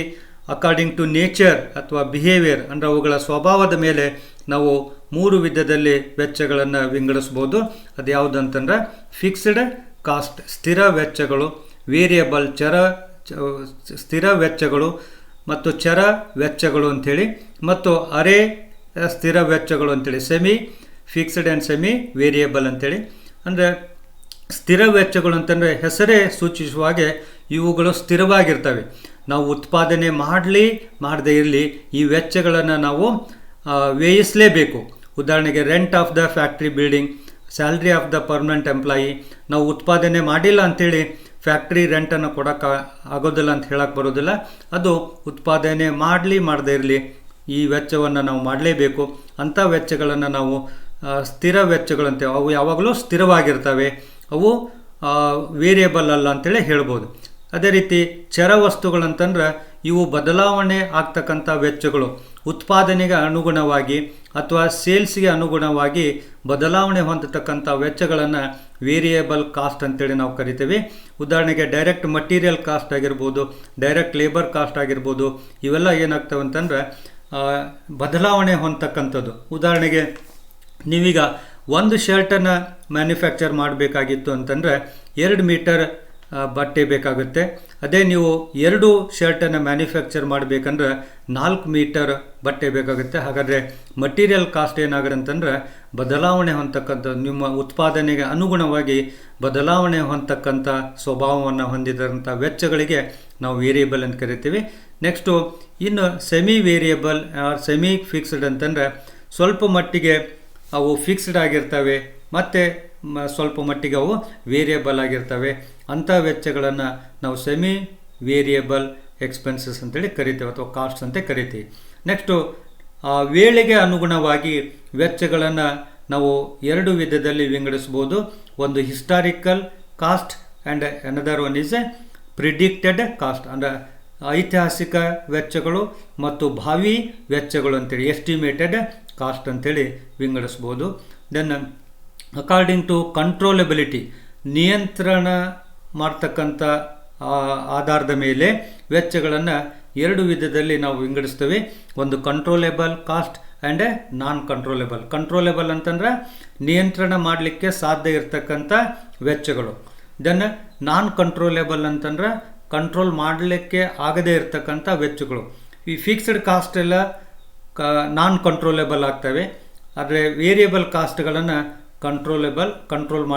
ಅಕಾರ್ಡಿಂಗ್ ಟು ನೇಚರ್ ಅಥವಾ ಬಿಹೇವಿಯರ್, ಅಂದರೆ ಅವುಗಳ ಸ್ವಭಾವದ ಮೇಲೆ ನಾವು ಮೂರು ವಿಧದಲ್ಲಿ ವೆಚ್ಚಗಳನ್ನು ವಿಂಗಡಿಸ್ಬೋದು. ಅದು ಯಾವುದಂತಂದ್ರೆ ಫಿಕ್ಸ್ಡ್ ಕಾಸ್ಟ್, ಸ್ಥಿರ ವೆಚ್ಚಗಳು, ವೇರಿಯಬಲ್ ಸ್ಥಿರ ವೆಚ್ಚಗಳು ಮತ್ತು ಚರ ವೆಚ್ಚಗಳು ಅಂಥೇಳಿ, ಮತ್ತು ಅರೆ ಸ್ಥಿರ ವೆಚ್ಚಗಳು ಅಂಥೇಳಿ, semi fixed and semi variable ಅಂಥೇಳಿ. ಅಂದರೆ ಸ್ಥಿರ ವೆಚ್ಚಗಳು ಅಂತಂದರೆ ಹೆಸರೇ ಸೂಚಿಸುವ ಹಾಗೆ ಇವುಗಳು ಸ್ಥಿರವಾಗಿರ್ತವೆ. ನಾವು ಉತ್ಪಾದನೆ ಮಾಡದೇ ಇರಲಿ ಈ ವೆಚ್ಚಗಳನ್ನು ನಾವು ವ್ಯಯಿಸಲೇಬೇಕು. ಉದಾಹರಣೆಗೆ rent of the factory building, salary of the permanent employee. ನಾವು ಉತ್ಪಾದನೆ ಮಾಡಿಲ್ಲ ಅಂಥೇಳಿ ಫ್ಯಾಕ್ಟ್ರಿ ರೆಂಟನ್ನು ಕೊಡೋಕ್ಕೆ ಆಗೋದಿಲ್ಲ ಅಂತ ಹೇಳಕ್ಕೆ ಬರೋದಿಲ್ಲ. ಅದು ಉತ್ಪಾದನೆ ಮಾಡದೇ ಇರಲಿ ಈ ವೆಚ್ಚವನ್ನು ನಾವು ಮಾಡಲೇಬೇಕು. ಅಂಥ ವೆಚ್ಚಗಳನ್ನು ನಾವು ಸ್ಥಿರ ವೆಚ್ಚಗಳಂತೆ, ಅವು ಯಾವಾಗಲೂ ಸ್ಥಿರವಾಗಿರ್ತವೆ, ಅವು ವೇರಿಯಬಲ್ ಅಲ್ಲ ಅಂತೇಳಿ ಹೇಳ್ಬೋದು. ಅದೇ ರೀತಿ ಚರ ವಸ್ತುಗಳಂತಂದ್ರೆ ಇವು ಬದಲಾವಣೆ ಆಗ್ತಕ್ಕಂಥ ವೆಚ್ಚಗಳು, ಉತ್ಪಾದನೆಗೆ ಅನುಗುಣವಾಗಿ ಅಥವಾ ಸೇಲ್ಸ್ಗೆ ಅನುಗುಣವಾಗಿ ಬದಲಾವಣೆ ಹೊಂದತಕ್ಕಂಥ ವೆಚ್ಚಗಳನ್ನು ವೇರಿಯೇಬಲ್ ಕಾಸ್ಟ್ ಅಂತೇಳಿ ನಾವು ಕರಿತೀವಿ. ಉದಾಹರಣೆಗೆ ಡೈರೆಕ್ಟ್ ಮಟೀರಿಯಲ್ ಕಾಸ್ಟ್ ಆಗಿರ್ಬೋದು, ಡೈರೆಕ್ಟ್ ಲೇಬರ್ ಕಾಸ್ಟ್ ಆಗಿರ್ಬೋದು, ಇವೆಲ್ಲ ಏನಾಗ್ತವೆ ಅಂತಂದ್ರೆ ಬದಲಾವಣೆ ಹೊಂದತಕ್ಕಂಥದ್ದು. ಉದಾಹರಣೆಗೆ ನೀವೀಗ ಒಂದು ಶರ್ಟನ್ನು ಮ್ಯಾನುಫ್ಯಾಕ್ಚರ್ ಮಾಡಬೇಕಾಗಿತ್ತು ಅಂತಂದರೆ 2 ಮೀಟರ್ ಬಟ್ಟೆ ಬೇಕಾಗುತ್ತೆ. ಅದೇ ನೀವು 2 ಶರ್ಟನ್ನು ಮ್ಯಾನುಫ್ಯಾಕ್ಚರ್ ಮಾಡಬೇಕಂದ್ರೆ 4 ಮೀಟರ್ ಬಟ್ಟೆ ಬೇಕಾಗುತ್ತೆ. ಹಾಗಾದರೆ ಮಟೀರಿಯಲ್ ಕಾಸ್ಟ್ ಏನಾಗುತ್ತೆ ಅಂತಂದ್ರೆ ಬದಲಾವಣೆ ಹೊಂದತಕ್ಕಂಥ, ನಿಮ್ಮ ಉತ್ಪಾದನೆಗೆ ಅನುಗುಣವಾಗಿ ಬದಲಾವಣೆ ಹೊಂದತಕ್ಕಂಥ ಸ್ವಭಾವವನ್ನು ಹೊಂದಿದಂಥ ವೆಚ್ಚಗಳಿಗೆ ನಾವು ವೇರಿಯೇಬಲ್ ಅಂತ ಕರಿತೀವಿ. ನೆಕ್ಸ್ಟು ಇನ್ನು ಸೆಮಿ ವೇರಿಯೇಬಲ್ ಸೆಮಿ ಫಿಕ್ಸ್ಡ್ ಅಂತಂದರೆ ಸ್ವಲ್ಪ ಮಟ್ಟಿಗೆ ಅವು ಫಿಕ್ಸ್ಡ್ ಆಗಿರ್ತವೆ ಮತ್ತು ಸ್ವಲ್ಪ ಮಟ್ಟಿಗೆ ಅವು ವೇರಿಯೇಬಲ್ ಆಗಿರ್ತವೆ. ಅಂಥ ವೆಚ್ಚಗಳನ್ನು ನಾವು ಸೆಮಿ ವೇರಿಯೇಬಲ್ ಎಕ್ಸ್ಪೆನ್ಸಸ್ ಅಂತೇಳಿ ಕರಿತೇವೆ ಅಥವಾ ಕಾಸ್ಟ್ಸ್ ಅಂತ ಕರಿತೀವಿ. ನೆಕ್ಸ್ಟು ವೇಳೆಗೆ ಅನುಗುಣವಾಗಿ ವೆಚ್ಚಗಳನ್ನು ನಾವು 2 ವಿಧದಲ್ಲಿ ವಿಂಗಡಿಸ್ಬೋದು. ಒಂದು historical cost and another one is A predicted cost, ಅಂದರೆ ಐತಿಹಾಸಿಕ ವೆಚ್ಚಗಳು ಮತ್ತು ಭಾವಿ ವೆಚ್ಚಗಳು ಅಂತೇಳಿ ಎಸ್ಟಿಮೇಟೆಡ್ ಕಾಸ್ಟ್ ಅಂತೇಳಿ ವಿಂಗಡಿಸ್ಬೋದು. ದೆನ್ ಅಕಾರ್ಡಿಂಗ್ ಟು ಕಂಟ್ರೋಲಬಿಲಿಟಿ, ನಿಯಂತ್ರಣ ಮಾಡ್ತಕ್ಕಂಥ ಆಧಾರದ ಮೇಲೆ ವೆಚ್ಚಗಳನ್ನು 2 ವಿಧದಲ್ಲಿ ನಾವು ವಿಂಗಡಿಸ್ತೇವೆ. ಒಂದು controllable cost and non controllable. Controllable ಅಂತಂದ್ರೆ ನಿಯಂತ್ರಣ ಮಾಡಲಿಕ್ಕೆ ಸಾಧ್ಯ ಇರತಕ್ಕಂಥ ವೆಚ್ಚಗಳು. ದೆನ್ ನಾನ್ ಕಂಟ್ರೋಲೇಬಲ್ ಅಂತಂದ್ರೆ ಕಂಟ್ರೋಲ್ ಮಾಡಲಿಕ್ಕೆ ಆಗದೇ ಇರತಕ್ಕಂಥ ವೆಚ್ಚಗಳು. ಈ ಫಿಕ್ಸ್ಡ್ ಕಾಸ್ಟ್ ಎಲ್ಲ ನಾನ್ ಆಗ್ತವೆ. ಆದರೆ ವೇರಿಯೇಬಲ್ ಕಾಸ್ಟ್ಗಳನ್ನು ಕಂಟ್ರೋಲ್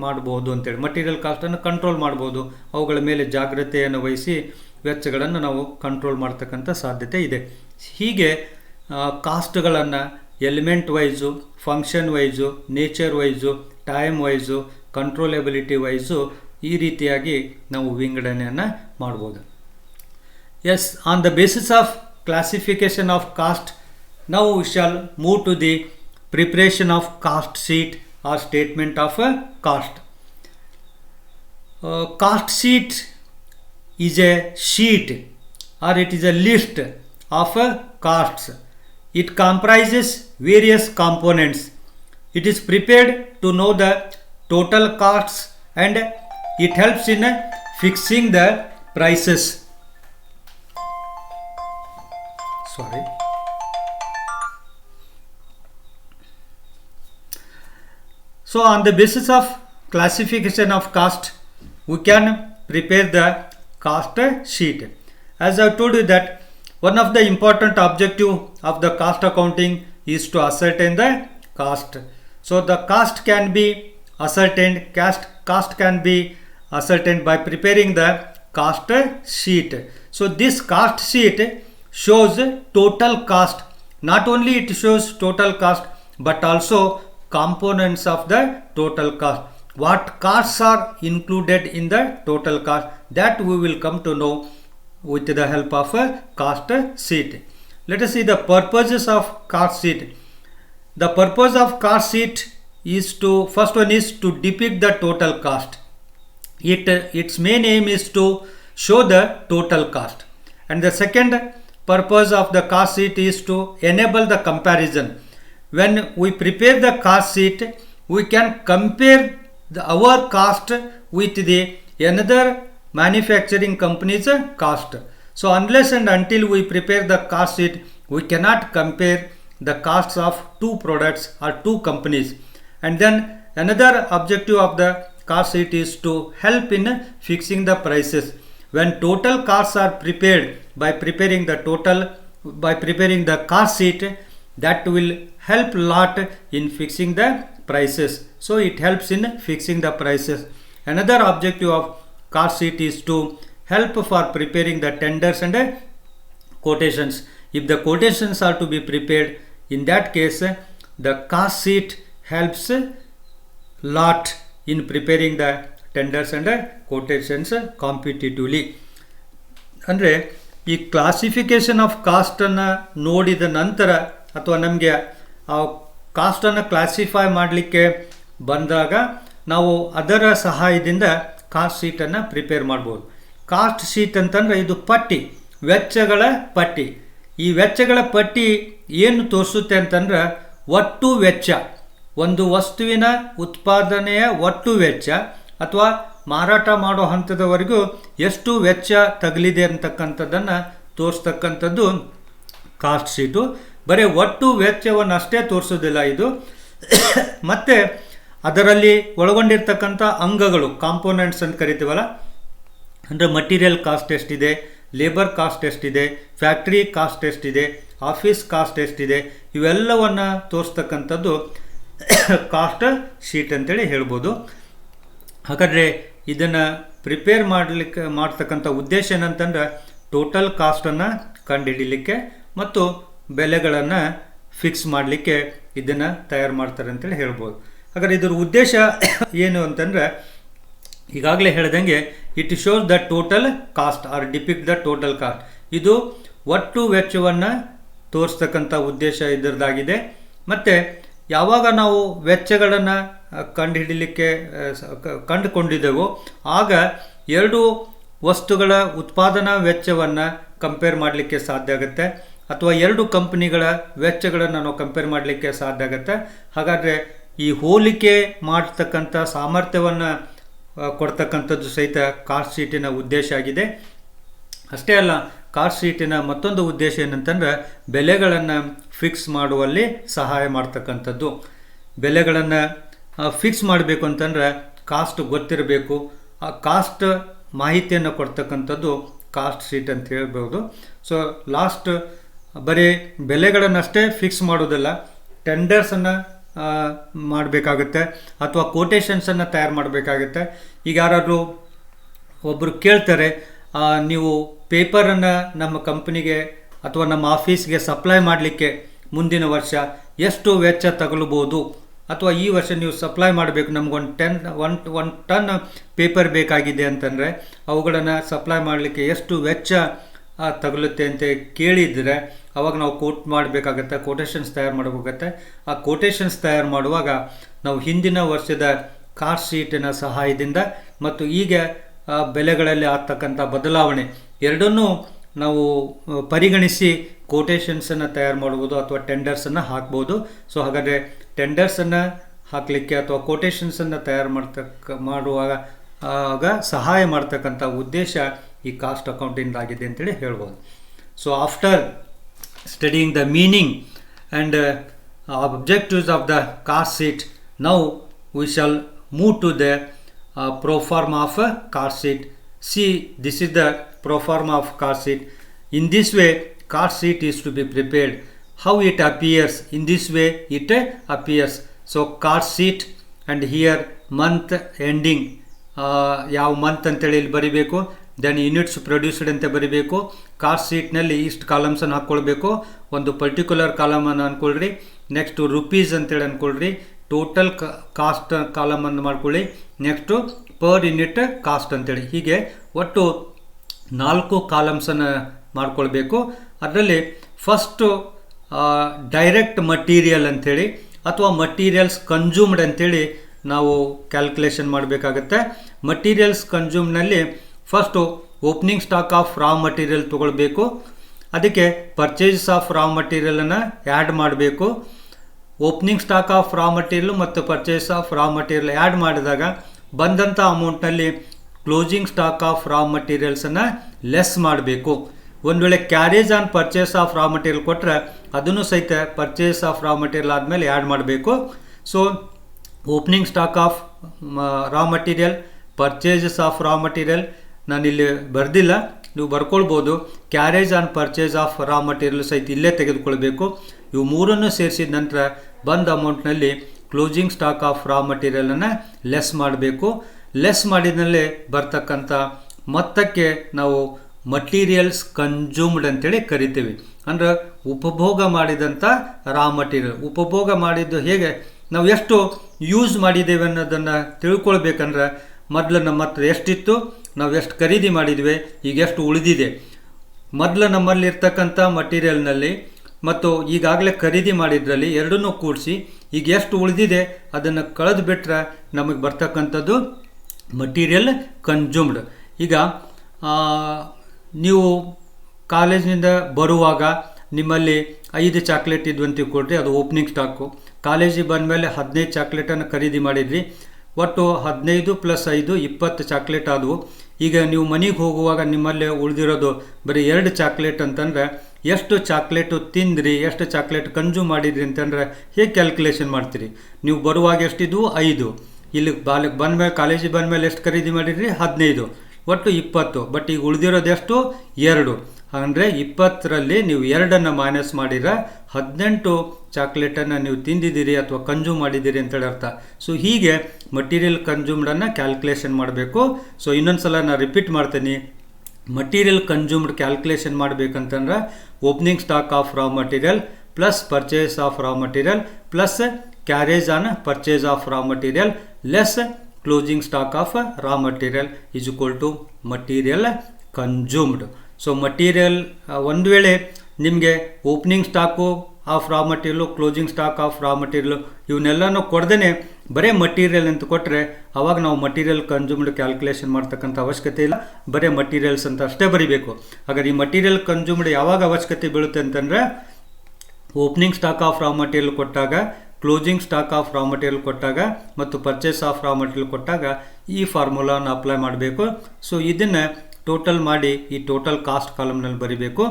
ಮಾಡ್ಬೋದು ಅಂತೇಳಿ. ಮಟೀರಿಯಲ್ ಕಾಸ್ಟನ್ನು ಕಂಟ್ರೋಲ್ ಮಾಡ್ಬೋದು, ಅವುಗಳ ಮೇಲೆ ಜಾಗ್ರತೆಯನ್ನು ವಹಿಸಿ ವೆಚ್ಚಗಳನ್ನು ನಾವು ಕಂಟ್ರೋಲ್ ಮಾಡ್ತಕ್ಕಂಥ ಸಾಧ್ಯತೆ ಇದೆ. ಹೀಗೆ ಕಾಸ್ಟ್ಗಳನ್ನು element wise, function wise, nature wise, time wise, controllability wise ಈ ರೀತಿಯಾಗಿ ನಾವು ವಿಂಗಡಣೆಯನ್ನು ಮಾಡ್ಬೋದು. Yes, on the basis of classification of cost, now we shall move to the preparation of cost sheet or statement of a cost. Cost sheet is a sheet or it is a list of costs. It comprises various components. It is prepared to know the total costs and it helps in fixing the prices. Sorry. So on the basis of classification of cost, we can prepare the cost sheet. As I told you that one of the important objective of the cost accounting is to ascertain the cost. So the cost can be ascertained, cost can be ascertained by preparing the cost sheet. So this cost sheet shows total cost. Not only it shows total cost but also components of the total cost. What costs are included in the total cost, that we will come to know with the help of a cost sheet. Let us see the purposes of cost sheet. The purpose of cost sheet is to, first one is to depict the total cost. Its main aim is to show the total cost. And the second purpose of the cost sheet is to enable the comparison. When we prepare the cost sheet, we can compare our cost with the another manufacturing company's cost. So unless and until we prepare the cost sheet, we cannot compare the costs of 2 products or 2 companies. And then another objective of the cost sheet is to help in fixing the prices. When total costs are prepared by preparing the cost sheet, that will help lot in fixing the prices. So it helps in fixing the prices. Another objective of cost sheet is to help for preparing the tenders and quotations. If the quotations are to be prepared, in that case the cost sheet helps lot in preparing the tenders and quotations competitively. ಅಂದರೆ ಈ classification of ಕಾಸ್ಟನ್ನು ನೋಡಿದ ನಂತರ ಅಥವಾ ನಮಗೆ ಆ ಕಾಸ್ಟನ್ನು classify ಮಾಡಲಿಕ್ಕೆ ಬಂದಾಗ ನಾವು ಅದರ ಸಹಾಯದಿಂದ ಕಾಸ್ಟ್ ಶೀಟನ್ನು ಪ್ರಿಪೇರ್ ಮಾಡ್ಬೋದು. ಕಾಸ್ಟ್ ಶೀಟ್ ಅಂತಂದರೆ ಇದು ಪಟ್ಟಿ, ವೆಚ್ಚಗಳ ಪಟ್ಟಿ. ಈ ವೆಚ್ಚಗಳ ಪಟ್ಟಿ ಏನು ತೋರಿಸುತ್ತೆ ಅಂತಂದ್ರೆ ಒಟ್ಟು ವೆಚ್ಚ, ಒಂದು ವಸ್ತುವಿನ ಉತ್ಪಾದನೆಯ ಒಟ್ಟು ವೆಚ್ಚ ಅಥವಾ ಮಾರಾಟ ಮಾಡೋ ಹಂತದವರೆಗೂ ಎಷ್ಟು ವೆಚ್ಚ ತಗಲಿದೆ ಅಂತಕ್ಕಂಥದ್ದನ್ನು ತೋರಿಸ್ತಕ್ಕಂಥದ್ದು ಕಾಸ್ಟ್ ಶೀಟು. ಬರೀ ಒಟ್ಟು ವೆಚ್ಚವನ್ನು ಅಷ್ಟೇ ತೋರಿಸೋದಿಲ್ಲ ಇದು, ಮತ್ತು ಅದರಲ್ಲಿ ಒಳಗೊಂಡಿರ್ತಕ್ಕಂಥ ಅಂಗಗಳು, ಕಾಂಪೋನೆಂಟ್ಸ್ ಅಂತ ಕರಿತೀವಲ್ಲ, ಅಂದರೆ ಮಟೀರಿಯಲ್ ಕಾಸ್ಟ್ ಎಷ್ಟಿದೆ, ಲೇಬರ್ ಕಾಸ್ಟ್ ಎಷ್ಟಿದೆ, ಫ್ಯಾಕ್ಟ್ರಿ ಕಾಸ್ಟ್ ಎಷ್ಟಿದೆ, ಆಫೀಸ್ ಕಾಸ್ಟ್ ಎಷ್ಟಿದೆ, ಇವೆಲ್ಲವನ್ನು ತೋರಿಸ್ತಕ್ಕಂಥದ್ದು ಕಾಸ್ಟ್ ಶೀಟ್ ಅಂತೇಳಿ ಹೇಳ್ಬೋದು. ಹಾಗಾದರೆ ಇದನ್ನು ಪ್ರಿಪೇರ್ ಮಾಡ್ತಕ್ಕಂಥ ಉದ್ದೇಶ ಏನಂತಂದ್ರೆ ಟೋಟಲ್ ಕಾಸ್ಟನ್ನು ಕಂಡುಹಿಡಲಿಕ್ಕೆ ಮತ್ತು ಬೆಲೆಗಳನ್ನು ಫಿಕ್ಸ್ ಮಾಡಲಿಕ್ಕೆ ಇದನ್ನು ತಯಾರು ಮಾಡ್ತಾರೆ ಅಂತೇಳಿ ಹೇಳ್ಬೋದು. ಹಾಗಾದ್ರೆ ಇದರ ಉದ್ದೇಶ ಏನು ಅಂತಂದರೆ ಈಗಾಗಲೇ ಹೇಳ್ದಂಗೆ it shows the total cost or depict the total cost. ಇದು ಒಟ್ಟು ವೆಚ್ಚವನ್ನು ತೋರಿಸ್ತಕ್ಕಂಥ ಉದ್ದೇಶ ಇದರದಾಗಿದೆ. ಮತ್ತು ಯಾವಾಗ ನಾವು ವೆಚ್ಚಗಳನ್ನು ಕಂಡುಕೊಂಡಿದ್ದೆವೋ ಆಗ ಎರಡು ವಸ್ತುಗಳ ಉತ್ಪಾದನಾ ವೆಚ್ಚವನ್ನು ಕಂಪೇರ್ ಮಾಡಲಿಕ್ಕೆ ಸಾಧ್ಯ ಆಗುತ್ತೆ, ಅಥವಾ ಎರಡು ಕಂಪನಿಗಳ ವೆಚ್ಚಗಳನ್ನು ನಾವು ಕಂಪೇರ್ ಮಾಡಲಿಕ್ಕೆ ಸಾಧ್ಯ ಆಗುತ್ತೆ. ಹಾಗಾದರೆ ಈ ಹೋಲಿಕೆ ಮಾಡ್ತಕ್ಕಂಥ ಸಾಮರ್ಥ್ಯವನ್ನು ಕೊಡ್ತಕ್ಕಂಥದ್ದು ಸಹಿತ ಕಾಸ್ಟ್ ಶೀಟಿನ ಉದ್ದೇಶ ಆಗಿದೆ. ಅಷ್ಟೇ ಅಲ್ಲ, ಕಾಸ್ಟ್ ಶೀಟಿನ ಮತ್ತೊಂದು ಉದ್ದೇಶ ಏನಂತಂದ್ರೆ ಬೆಲೆಗಳನ್ನು ಫಿಕ್ಸ್ ಮಾಡುವಲ್ಲಿ ಸಹಾಯ ಮಾಡ್ತಕ್ಕಂಥದ್ದು. ಬೆಲೆಗಳನ್ನು ಫಿಕ್ಸ್ ಮಾಡಬೇಕು ಅಂತಂದ್ರೆ ಕಾಸ್ಟ್ ಗೊತ್ತಿರಬೇಕು. ಆ ಕಾಸ್ಟ್ ಮಾಹಿತಿಯನ್ನು ಕೊಡ್ತಕ್ಕಂಥದ್ದು ಕಾಸ್ಟ್ ಶೀಟ್ ಅಂತ ಹೇಳ್ಬೋದು. ಸೊ ಲಾಸ್ಟ್ ಬರೀ ಬೆಲೆಗಳನ್ನಷ್ಟೇ ಫಿಕ್ಸ್ ಮಾಡೋದಿಲ್ಲ, ಟೆಂಡರ್ಸನ್ನು ಮಾಡಬೇಕಾಗುತ್ತೆ ಅಥವಾ ಕೋಟೇಶನ್ಸನ್ನು ತಯಾರು ಮಾಡಬೇಕಾಗುತ್ತೆ. ಈಗ ಯಾರಾದರೂ ಒಬ್ಬರು ಕೇಳ್ತಾರೆ, ನೀವು ಪೇಪರನ್ನು ನಮ್ಮ ಕಂಪ್ನಿಗೆ ಅಥವಾ ನಮ್ಮ ಆಫೀಸ್ಗೆ ಸಪ್ಲೈ ಮಾಡಲಿಕ್ಕೆ ಮುಂದಿನ ವರ್ಷ ಎಷ್ಟು ವೆಚ್ಚ ತಗಲಬಹುದು, ಅಥವಾ ಈ ವರ್ಷ ನೀವು ಸಪ್ಲೈ ಮಾಡಬೇಕು, ನಮಗೊಂದು ಒನ್ ಟನ್ ಪೇಪರ್ ಬೇಕಾಗಿದೆ ಅಂತಂದರೆ ಅವುಗಳನ್ನು ಸಪ್ಲೈ ಮಾಡಲಿಕ್ಕೆ ಎಷ್ಟು ವೆಚ್ಚ ತಗಲುತ್ತೆ ಅಂತ ಕೇಳಿದರೆ ಅವಾಗ ನಾವು ಕೋಟ್ ಮಾಡಬೇಕಾಗತ್ತೆ, ಕೋಟೇಶನ್ಸ್ ತಯಾರು ಮಾಡಬೇಕಾಗತ್ತೆ. ಆ ಕೋಟೇಶನ್ಸ್ ತಯಾರು ಮಾಡುವಾಗ ನಾವು ಹಿಂದಿನ ವರ್ಷದ ಕಾಸ್ಟ್ ಶೀಟಿನ ಸಹಾಯದಿಂದ ಮತ್ತು ಈಗ ಬೆಲೆಗಳಲ್ಲಿ ಆಗ್ತಕ್ಕಂಥ ಬದಲಾವಣೆ ಎರಡನ್ನೂ ನಾವು ಪರಿಗಣಿಸಿ ಕೋಟೇಶನ್ಸನ್ನು ತಯಾರು ಮಾಡ್ಬೋದು ಅಥವಾ ಟೆಂಡರ್ಸನ್ನು ಹಾಕ್ಬೋದು. ಸೊ ಹಾಗಾದರೆ ಟೆಂಡರ್ಸನ್ನು ಹಾಕಲಿಕ್ಕೆ ಅಥವಾ ಕೋಟೇಶನ್ಸನ್ನು ತಯಾರು ಮಾಡುವಾಗ ಸಹಾಯ ಮಾಡ್ತಕ್ಕಂಥ ಉದ್ದೇಶ ಈ ಕಾಸ್ಟ್ ಅಕೌಂಟಿಂಗ್ ಆಗಿದೆ ಅಂತೇಳಿ ಹೇಳ್ಬೋದು. So after studying the meaning and objectives of the cost sheet, now we shall move to the pro forma of a cost sheet. See, this is the pro forma of cost sheet. In this way cost sheet is to be prepared. How it appears? In this way it appears. So cost sheet, and here month ending, ಯಾವ month ಅಂತೇಳಿ ಇಲ್ಲಿ ಬರಿಬೇಕು. Then units produced ಅಂತ ಬರಿಬೇಕು. Cost ಶೀಟ್ನಲ್ಲಿ ಇಷ್ಟು ಕಾಲಮ್ಸನ್ನು ಹಾಕ್ಕೊಳ್ಬೇಕು. ಒಂದು ಪರ್ಟಿಕ್ಯುಲರ್ ಕಾಲಮನ್ನು ಅಂದ್ಕೊಳ್ರಿ. ನೆಕ್ಸ್ಟು ರುಪೀಸ್ ಅಂತೇಳಿ ಅಂದ್ಕೊಳ್ರಿ. ಟೋಟಲ್ ಕಾಸ್ಟ್ ಕಾಲಮನ್ನು ಮಾಡ್ಕೊಳ್ಳಿ. ನೆಕ್ಸ್ಟು ಪರ್ ಯೂನಿಟ್ ಕಾಸ್ಟ್ ಅಂತೇಳಿ, ಹೀಗೆ ಒಟ್ಟು 4 ಕಾಲಮ್ಸನ್ನು ಮಾಡ್ಕೊಳ್ಬೇಕು. ಅದರಲ್ಲಿ ಫಸ್ಟು ಡೈರೆಕ್ಟ್ ಮಟೀರಿಯಲ್ ಅಂಥೇಳಿ ಅಥವಾ ಮಟೀರಿಯಲ್ಸ್ ಕನ್ಸ್ಯೂಮ್ಡ್ ಅಂಥೇಳಿ ನಾವು ಕ್ಯಾಲ್ಕುಲೇಷನ್ ಮಾಡಬೇಕಾಗತ್ತೆ. ಮಟೀರಿಯಲ್ಸ್ ಕನ್ಸ್ಯೂಮ್ನಲ್ಲಿ first opening stock of raw material ತೊಗೊಳ್ಬೇಕು. ಅದಕ್ಕೆ ಪರ್ಚೇಸ್ ಆಫ್ ರಾ ಮಟೀರಿಯಲನ್ನು ಆ್ಯಡ್ ಮಾಡಬೇಕು. Opening stock of raw material ಮತ್ತು purchase of raw material add ಮಾಡಿದಾಗ ಬಂದಂಥ ಅಮೌಂಟ್ನಲ್ಲಿ ಕ್ಲೋಸಿಂಗ್ ಸ್ಟಾಕ್ ಆಫ್ ರಾ ಮಟೀರಿಯಲ್ಸನ್ನು ಲೆಸ್ ಮಾಡಬೇಕು. ಒಂದು ವೇಳೆ carriage on purchase of raw material ಕೊಟ್ಟರೆ ಅದನ್ನು ಸಹಿತ ಪರ್ಚೇಸ್ ಆಫ್ ರಾ ಮಟೀರಿಯಲ್ ಆದಮೇಲೆ ಆ್ಯಡ್ ಮಾಡಬೇಕು. So opening stock of raw material, purchases of raw material ನಾನಿಲ್ಲಿ ಬರೆದಿಲ್ಲ, ನೀವು ಬರ್ಕೊಳ್ಬೋದು. Carriage on purchase of raw material ಸಹಿತ ಇಲ್ಲೇ ತೆಗೆದುಕೊಳ್ಬೇಕು. ಇವು ಮೂರನ್ನು ಸೇರಿಸಿದ ನಂತರ ಬಂದ ಅಮೌಂಟ್ನಲ್ಲಿ ಕ್ಲೋಸಿಂಗ್ ಸ್ಟಾಕ್ ಆಫ್ ರಾ ಮಟೀರಿಯಲನ್ನು ಲೆಸ್ ಮಾಡಬೇಕು. ಲೆಸ್ ಮಾಡಿದ್ಮೇಲೆ ಬರ್ತಕ್ಕಂಥ ಮೊತ್ತಕ್ಕೆ ನಾವು ಮಟೀರಿಯಲ್ಸ್ ಕನ್ಸ್ಯೂಮ್ಡ್ ಅಂತೇಳಿ ಕರಿತೀವಿ. ಅಂದ್ರೆ ಉಪಭೋಗ ಮಾಡಿದಂಥ ರಾ ಮಟೀರಿಯಲ್. ಉಪಭೋಗ ಮಾಡಿದ್ದು ಹೇಗೆ, ನಾವು ಎಷ್ಟು ಯೂಸ್ ಮಾಡಿದ್ದೇವೆ ಅನ್ನೋದನ್ನು ತಿಳ್ಕೊಳ್ಬೇಕಂದ್ರೆ ಮೊದಲು ನಮ್ಮ ಹತ್ರ ಎಷ್ಟಿತ್ತು, ನಾವು ಎಷ್ಟು ಖರೀದಿ ಮಾಡಿದ್ವಿ, ಈಗ ಎಷ್ಟು ಉಳಿದಿದೆ. ಮೊದಲು ನಮ್ಮಲ್ಲಿ ಇರ್ತಕ್ಕಂಥ ಮಟೀರಿಯಲ್ನಲ್ಲಿ ಮತ್ತು ಈಗಾಗಲೇ ಖರೀದಿ ಮಾಡಿದ್ರಲ್ಲಿ ಎರಡನ್ನೂ ಕೂಡಿಸಿ ಈಗ ಎಷ್ಟು ಉಳಿದಿದೆ ಅದನ್ನು ಕಳೆದು ಬಿಟ್ಟರೆ ನಮಗೆ ಬರ್ತಕ್ಕಂಥದ್ದು ಮಟೀರಿಯಲ್ ಕನ್ಸ್ಯೂಮ್ಡ್. ಈಗ ನೀವು ಕಾಲೇಜಿನಿಂದ ಬರುವಾಗ ನಿಮ್ಮಲ್ಲಿ 5 ಚಾಕ್ಲೇಟ್ ಇದ್ವು ಅಂತ ಕೊಡ್ರಿ, ಅದು ಓಪನಿಂಗ್ ಸ್ಟಾಕು. ಕಾಲೇಜಿಗೆ ಬಂದಮೇಲೆ 15 ಚಾಕ್ಲೇಟನ್ನು ಖರೀದಿ ಮಾಡಿದ್ರಿ. ಒಟ್ಟು 15 + 5 20 ಚಾಕ್ಲೇಟ್ ಆದವು. ಈಗ ನೀವು ಮನೆಗೆ ಹೋಗುವಾಗ ನಿಮ್ಮಲ್ಲಿ ಉಳಿದಿರೋದು ಬರೀ 2 ಚಾಕ್ಲೇಟ್ ಅಂತಂದರೆ ಎಷ್ಟು ಚಾಕ್ಲೇಟು ತಿಂದ್ರಿ, ಎಷ್ಟು ಚಾಕ್ಲೇಟ್ ಕನ್ಸ್ಯೂಮ್ ಮಾಡಿದ್ರಿ ಅಂತಂದರೆ ಹೇಗೆ ಕ್ಯಾಲ್ಕುಲೇಷನ್ ಮಾಡ್ತೀರಿ? ನೀವು ಬರುವಾಗ ಎಷ್ಟಿದ್ವು 5, ಇಲ್ಲಿ ಬಂದಮೇಲೆ ಕಾಲೇಜಿಗೆ ಬಂದಮೇಲೆ ಎಷ್ಟು ಖರೀದಿ ಮಾಡಿದ್ರಿ 15, ಒಟ್ಟು 20. ಬಟ್ ಈಗ ಉಳಿದಿರೋದು ಎಷ್ಟು 2. ಅಂದರೆ 20ರಲ್ಲಿ ನೀವು 2 ಮೈನಸ್ ಮಾಡಿದ್ರೆ 18 ಚಾಕ್ಲೇಟನ್ನು ನೀವು ತಿಂದಿದ್ದೀರಿ ಅಥವಾ ಕನ್ಸ್ಯೂಮ್ ಮಾಡಿದ್ದೀರಿ ಅಂತೇಳಿ ಅರ್ಥ. ಸೊ ಹೀಗೆ ಮಟೀರಿಯಲ್ ಕನ್ಸ್ಯೂಮ್ಡನ್ನು ಕ್ಯಾಲ್ಕುಲೇಷನ್ ಮಾಡಬೇಕು. ಸೊ ಇನ್ನೊಂದು ಸಲ ನಾನು ರಿಪೀಟ್ ಮಾಡ್ತೀನಿ. ಮಟೀರಿಯಲ್ ಕನ್ಸ್ಯೂಮ್ಡ್ ಕ್ಯಾಲ್ಕುಲೇಷನ್ ಮಾಡಬೇಕಂತಂದ್ರೆ opening stock of raw material plus purchase of raw material plus carriage on purchase of raw material less closing stock of raw material is equal to material consumed. So material ಒಂದು ವೇಳೆ ನಿಮಗೆ opening stock of raw material, closing stock of raw material ಇವನ್ನೆಲ್ಲನೂ ಕೊಡ್ದೇ ಬರೀ material ಅಂತ ಕೊಟ್ಟರೆ ಅವಾಗ ನಾವು ಮಟೀರಿಯಲ್ ಕನ್ಸ್ಯೂಮ್ಡ್ ಕ್ಯಾಲ್ಕುಲೇಷನ್ ಮಾಡ್ತಕ್ಕಂಥ ಅವಶ್ಯಕತೆ ಇಲ್ಲ, ಬರೀ ಮಟೀರಿಯಲ್ಸ್ ಅಂತ ಅಷ್ಟೇ ಬರೀಬೇಕು. ಹಾಗಾದ್ರೆ ಈ ಮಟೀರಿಯಲ್ ಕನ್ಸ್ಯೂಮ್ಡ್ ಯಾವಾಗ ಅವಶ್ಯಕತೆ ಬೀಳುತ್ತೆ ಅಂತಂದರೆ opening stock of raw material ಕೊಟ್ಟಾಗ, closing stock of raw material ಕೊಟ್ಟಾಗ ಮತ್ತು ಪರ್ಚೇಸ್ ಆಫ್ ರಾ ಮಟೀರಿಯಲ್ ಕೊಟ್ಟಾಗ ಈ ಫಾರ್ಮುಲಾನ ಅಪ್ಲೈ ಮಾಡಬೇಕು. ಸೊ ಇದನ್ನು ಟೋಟಲ್ ಮಾಡಿ ಈ ಟೋಟಲ್ ಕಾಸ್ಟ್ ಕಾಲಮ್ನಲ್ಲಿ ಬರೀಬೇಕು.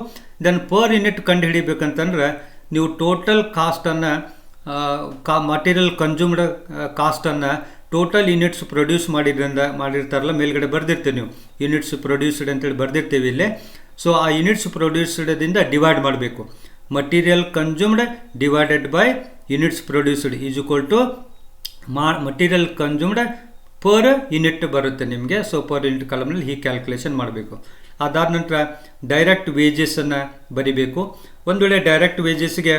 ದೆನ್ ಪರ್ ಯೂನಿಟ್ ಕಂಡು ಹಿಡಿಬೇಕಂತಂದ್ರೆ ನೀವು ಟೋಟಲ್ ಕಾಸ್ಟನ್ನು ಮಟೀರಿಯಲ್ ಕನ್ಸ್ಯೂಮ್ಡ್ ಕಾಸ್ಟನ್ನು ಟೋಟಲ್ ಯೂನಿಟ್ಸ್ ಪ್ರೊಡ್ಯೂಸ್ ಮಾಡಿರ್ತಾರಲ್ಲ ಮೇಲ್ಗಡೆ ಬರೆದಿರ್ತೀವಿ, ನೀವು ಯೂನಿಟ್ಸ್ ಪ್ರೊಡ್ಯೂಸ್ಡ್ ಅಂತೇಳಿ ಬರೆದಿರ್ತೀವಿ ಇಲ್ಲೇ. ಸೊ ಆ ಯೂನಿಟ್ಸ್ ಪ್ರೊಡ್ಯೂಸ್ಡ್ದಿಂದ ಡಿವೈಡ್ ಮಾಡಬೇಕು. Material consumed divided by units produced is equal to material consumed per unit ಬರುತ್ತೆ ನಿಮಗೆ. ಸೊ ಪರ್ ಯೂನಿಟ್ ಕಾಲಮ್ನಲ್ಲಿ ಹೀಗೆ ಕ್ಯಾಲ್ಕುಲೇಷನ್ ಮಾಡಬೇಕು. ಅದಾದ ನಂತರ ಡೈರೆಕ್ಟ್ ವೇಜಸನ್ನು ಬರಿಬೇಕು. ಒಂದು ವೇಳೆ ಡೈರೆಕ್ಟ್ ವೇಜಸ್ಗೆ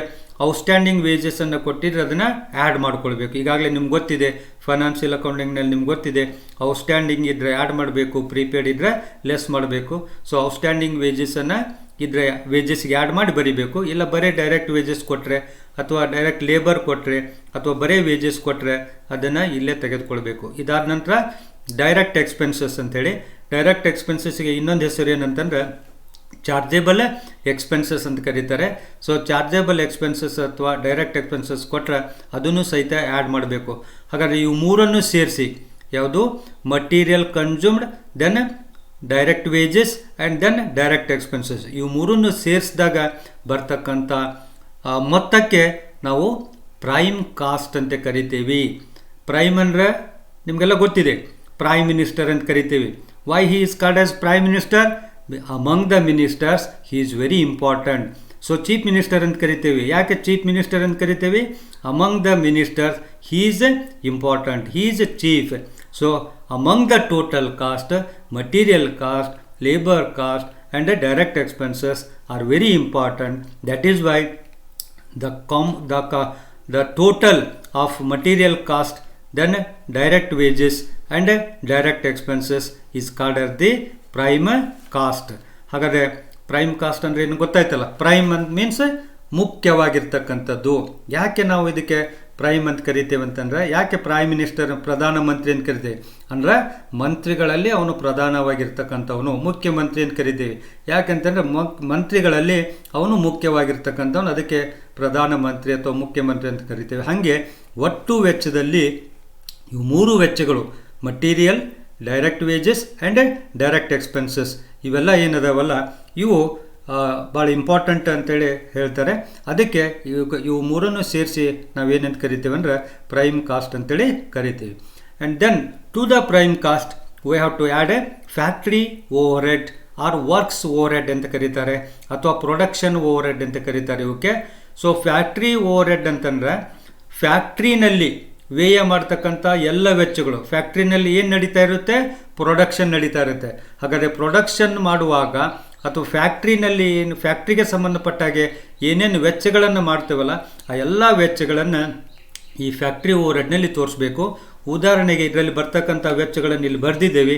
ಔಟ್ಸ್ಟ್ಯಾಂಡಿಂಗ್ ವೇಜಸನ್ನು ಕೊಟ್ಟಿದ್ರೆ ಅದನ್ನು ಆ್ಯಡ್ ಮಾಡ್ಕೊಳ್ಬೇಕು. ಈಗಾಗಲೇ ನಿಮ್ಗೆ ಗೊತ್ತಿದೆ, ಫೈನಾನ್ಷಿಯಲ್ ಅಕೌಂಟಿಂಗ್ನಲ್ಲಿ ನಿಮ್ಗೆ ಗೊತ್ತಿದೆ, ಔಟ್ಸ್ಟ್ಯಾಂಡಿಂಗ್ ಇದ್ದರೆ ಆ್ಯಡ್ ಮಾಡಬೇಕು, ಪ್ರೀಪೇಡ್ ಇದ್ದರೆ ಲೆಸ್ ಮಾಡಬೇಕು. ಸೊ ಔಟ್ಸ್ಟ್ಯಾಂಡಿಂಗ್ ವೇಜಸನ್ನು ಇದ್ದರೆ ವೇಜಸ್ಗೆ ಆ್ಯಡ್ ಮಾಡಿ ಬರಿಬೇಕು. ಇಲ್ಲ ಬರೀ ಡೈರೆಕ್ಟ್ ವೇಜಸ್ ಕೊಟ್ಟರೆ ಅಥವಾ ಡೈರೆಕ್ಟ್ ಲೇಬರ್ ಕೊಟ್ಟರೆ ಅಥವಾ ಬರೀ ವೇಜಸ್ ಕೊಟ್ಟರೆ ಅದನ್ನು ಇಲ್ಲೇ ತೆಗೆದುಕೊಳ್ಬೇಕು. ಇದಾದ ನಂತರ ಡೈರೆಕ್ಟ್ ಎಕ್ಸ್ಪೆನ್ಸಸ್ ಅಂತೇಳಿ, ಡೈರೆಕ್ಟ್ ಎಕ್ಸ್ಪೆನ್ಸಸ್ಗೆ ಇನ್ನೊಂದು ಹೆಸರು ಏನಂತಂದರೆ ಚಾರ್ಜೇಬಲ್ ಎಕ್ಸ್ಪೆನ್ಸಸ್ ಅಂತ ಕರೀತಾರೆ. ಸೊ ಚಾರ್ಜೇಬಲ್ ಎಕ್ಸ್ಪೆನ್ಸಸ್ ಅಥವಾ ಡೈರೆಕ್ಟ್ ಎಕ್ಸ್ಪೆನ್ಸಸ್ ಕೊಟ್ಟರೆ ಅದನ್ನು ಸಹಿತ ಆ್ಯಡ್ ಮಾಡಬೇಕು. ಹಾಗಾದರೆ ಇವು ಮೂರನ್ನು ಸೇರಿಸಿ, ಯಾವುದು material consumed, then direct wages and then direct expenses, ಇವು ಮೂರನ್ನು ಸೇರಿಸಿದಾಗ ಬರ್ತಕ್ಕಂಥ ಮೊತ್ತಕ್ಕೆ ನಾವು ಪ್ರೈಮ್ ಕಾಸ್ಟ್ ಅಂತ ಕರಿತೀವಿ. ಪ್ರೈಮ್ ಅಂದರೆ ನಿಮಗೆಲ್ಲ ಗೊತ್ತಿದೆ, ಪ್ರೈಮ್ ಮಿನಿಸ್ಟರ್ ಅಂತ ಕರಿತೀವಿ. Why he is called as prime minister? Among the ministers he is very important. So chief minister ಅಂತ ಕರಿತೀವಿ. ಯಾಕೆ ಚೀಫ್ ಮಿನಿಸ್ಟರ್ ಅಂತ ಕರಿತೀವಿ? Among the ministers he is important, he is A chief. So among the total cost, material cost, labor cost and the direct expenses are very important. That is why the total of material cost, then direct wages and direct expenses is called as the prime cost. ಹಾಗಾದರೆ prime cost ಅಂದರೆ ಏನು ಗೊತ್ತಾಯ್ತಲ್ಲ? Prime ಅಂತ means ಮುಖ್ಯವಾಗಿರ್ತಕ್ಕಂಥದ್ದು. ಯಾಕೆ ನಾವು ಇದಕ್ಕೆ prime ಅಂತ ಕರಿತೇವೆ ಅಂತಂದರೆ, ಯಾಕೆ ಪ್ರೈಮ್ ಮಿನಿಸ್ಟರ್ ಪ್ರಧಾನಮಂತ್ರಿ ಅಂತ ಕರಿತೇವೆ ಅಂದರೆ ಮಂತ್ರಿಗಳಲ್ಲಿ ಅವನು ಪ್ರಧಾನವಾಗಿರ್ತಕ್ಕಂಥವನು. ಮುಖ್ಯಮಂತ್ರಿ ಅಂತ ಕರಿತೇವೆ ಯಾಕೆಂತಂದರೆ ಮಂತ್ರಿಗಳಲ್ಲಿ ಅವನು ಮುಖ್ಯವಾಗಿರ್ತಕ್ಕಂಥವನು, ಅದಕ್ಕೆ ಪ್ರಧಾನಮಂತ್ರಿ ಅಥವಾ ಮುಖ್ಯಮಂತ್ರಿ ಅಂತ ಕರಿತೇವೆ. ಹಾಗೆ ಒಟ್ಟು ವೆಚ್ಚದಲ್ಲಿ ಇವು ಮೂರು ವೆಚ್ಚಗಳು, material, direct wages and direct expenses, ಇವೆಲ್ಲ ಏನದಾವಲ್ಲ ಇವು ಭಾಳ ಇಂಪಾರ್ಟೆಂಟ್ ಅಂತೇಳಿ ಹೇಳ್ತಾರೆ. ಅದಕ್ಕೆ ಇವು ಮೂರನ್ನು ಸೇರಿಸಿ ನಾವೇನಂತ ಕರಿತೀವಿ ಅಂದರೆ ಪ್ರೈಮ್ ಕಾಸ್ಟ್ ಅಂತೇಳಿ ಕರಿತೀವಿ. And then to the prime cost we have to add a factory over head or works overhead ಅಂತ ಕರೀತಾರೆ, ಅಥವಾ ಪ್ರೊಡಕ್ಷನ್ ಓವರ್ ಹೆಡ್ ಅಂತ ಕರೀತಾರೆ ಇವಕ್ಕೆ. ಸೊ ಫ್ಯಾಕ್ಟ್ರಿ ಓವರ್ ಹೆಡ್ ಅಂತಂದರೆ ಫ್ಯಾಕ್ಟ್ರಿನಲ್ಲಿ ವ್ಯಯ ಮಾಡ್ತಕ್ಕಂಥ ಎಲ್ಲ ವೆಚ್ಚಗಳು, ಫ್ಯಾಕ್ಟ್ರಿನಲ್ಲಿ ಏನು ನಡೀತಾ ಇರುತ್ತೆ, ಪ್ರೊಡಕ್ಷನ್ ನಡೀತಾ ಇರುತ್ತೆ. ಹಾಗಾದರೆ ಪ್ರೊಡಕ್ಷನ್ ಮಾಡುವಾಗ ಅಥವಾ ಫ್ಯಾಕ್ಟ್ರಿನಲ್ಲಿ ಏನು ಫ್ಯಾಕ್ಟ್ರಿಗೆ ಸಂಬಂಧಪಟ್ಟಾಗೆ ಏನೇನು ವೆಚ್ಚಗಳನ್ನು ಮಾಡ್ತೇವಲ್ಲ ಆ ಎಲ್ಲ ವೆಚ್ಚಗಳನ್ನು ಈ ಫ್ಯಾಕ್ಟ್ರಿ ಓವರ್ಹೆಡ್ನಲ್ಲಿ ತೋರಿಸ್ಬೇಕು. ಉದಾಹರಣೆಗೆ ಇದರಲ್ಲಿ ಬರ್ತಕ್ಕಂಥ ವೆಚ್ಚಗಳನ್ನು ಇಲ್ಲಿ ಬರೆದಿದ್ದೇವೆ.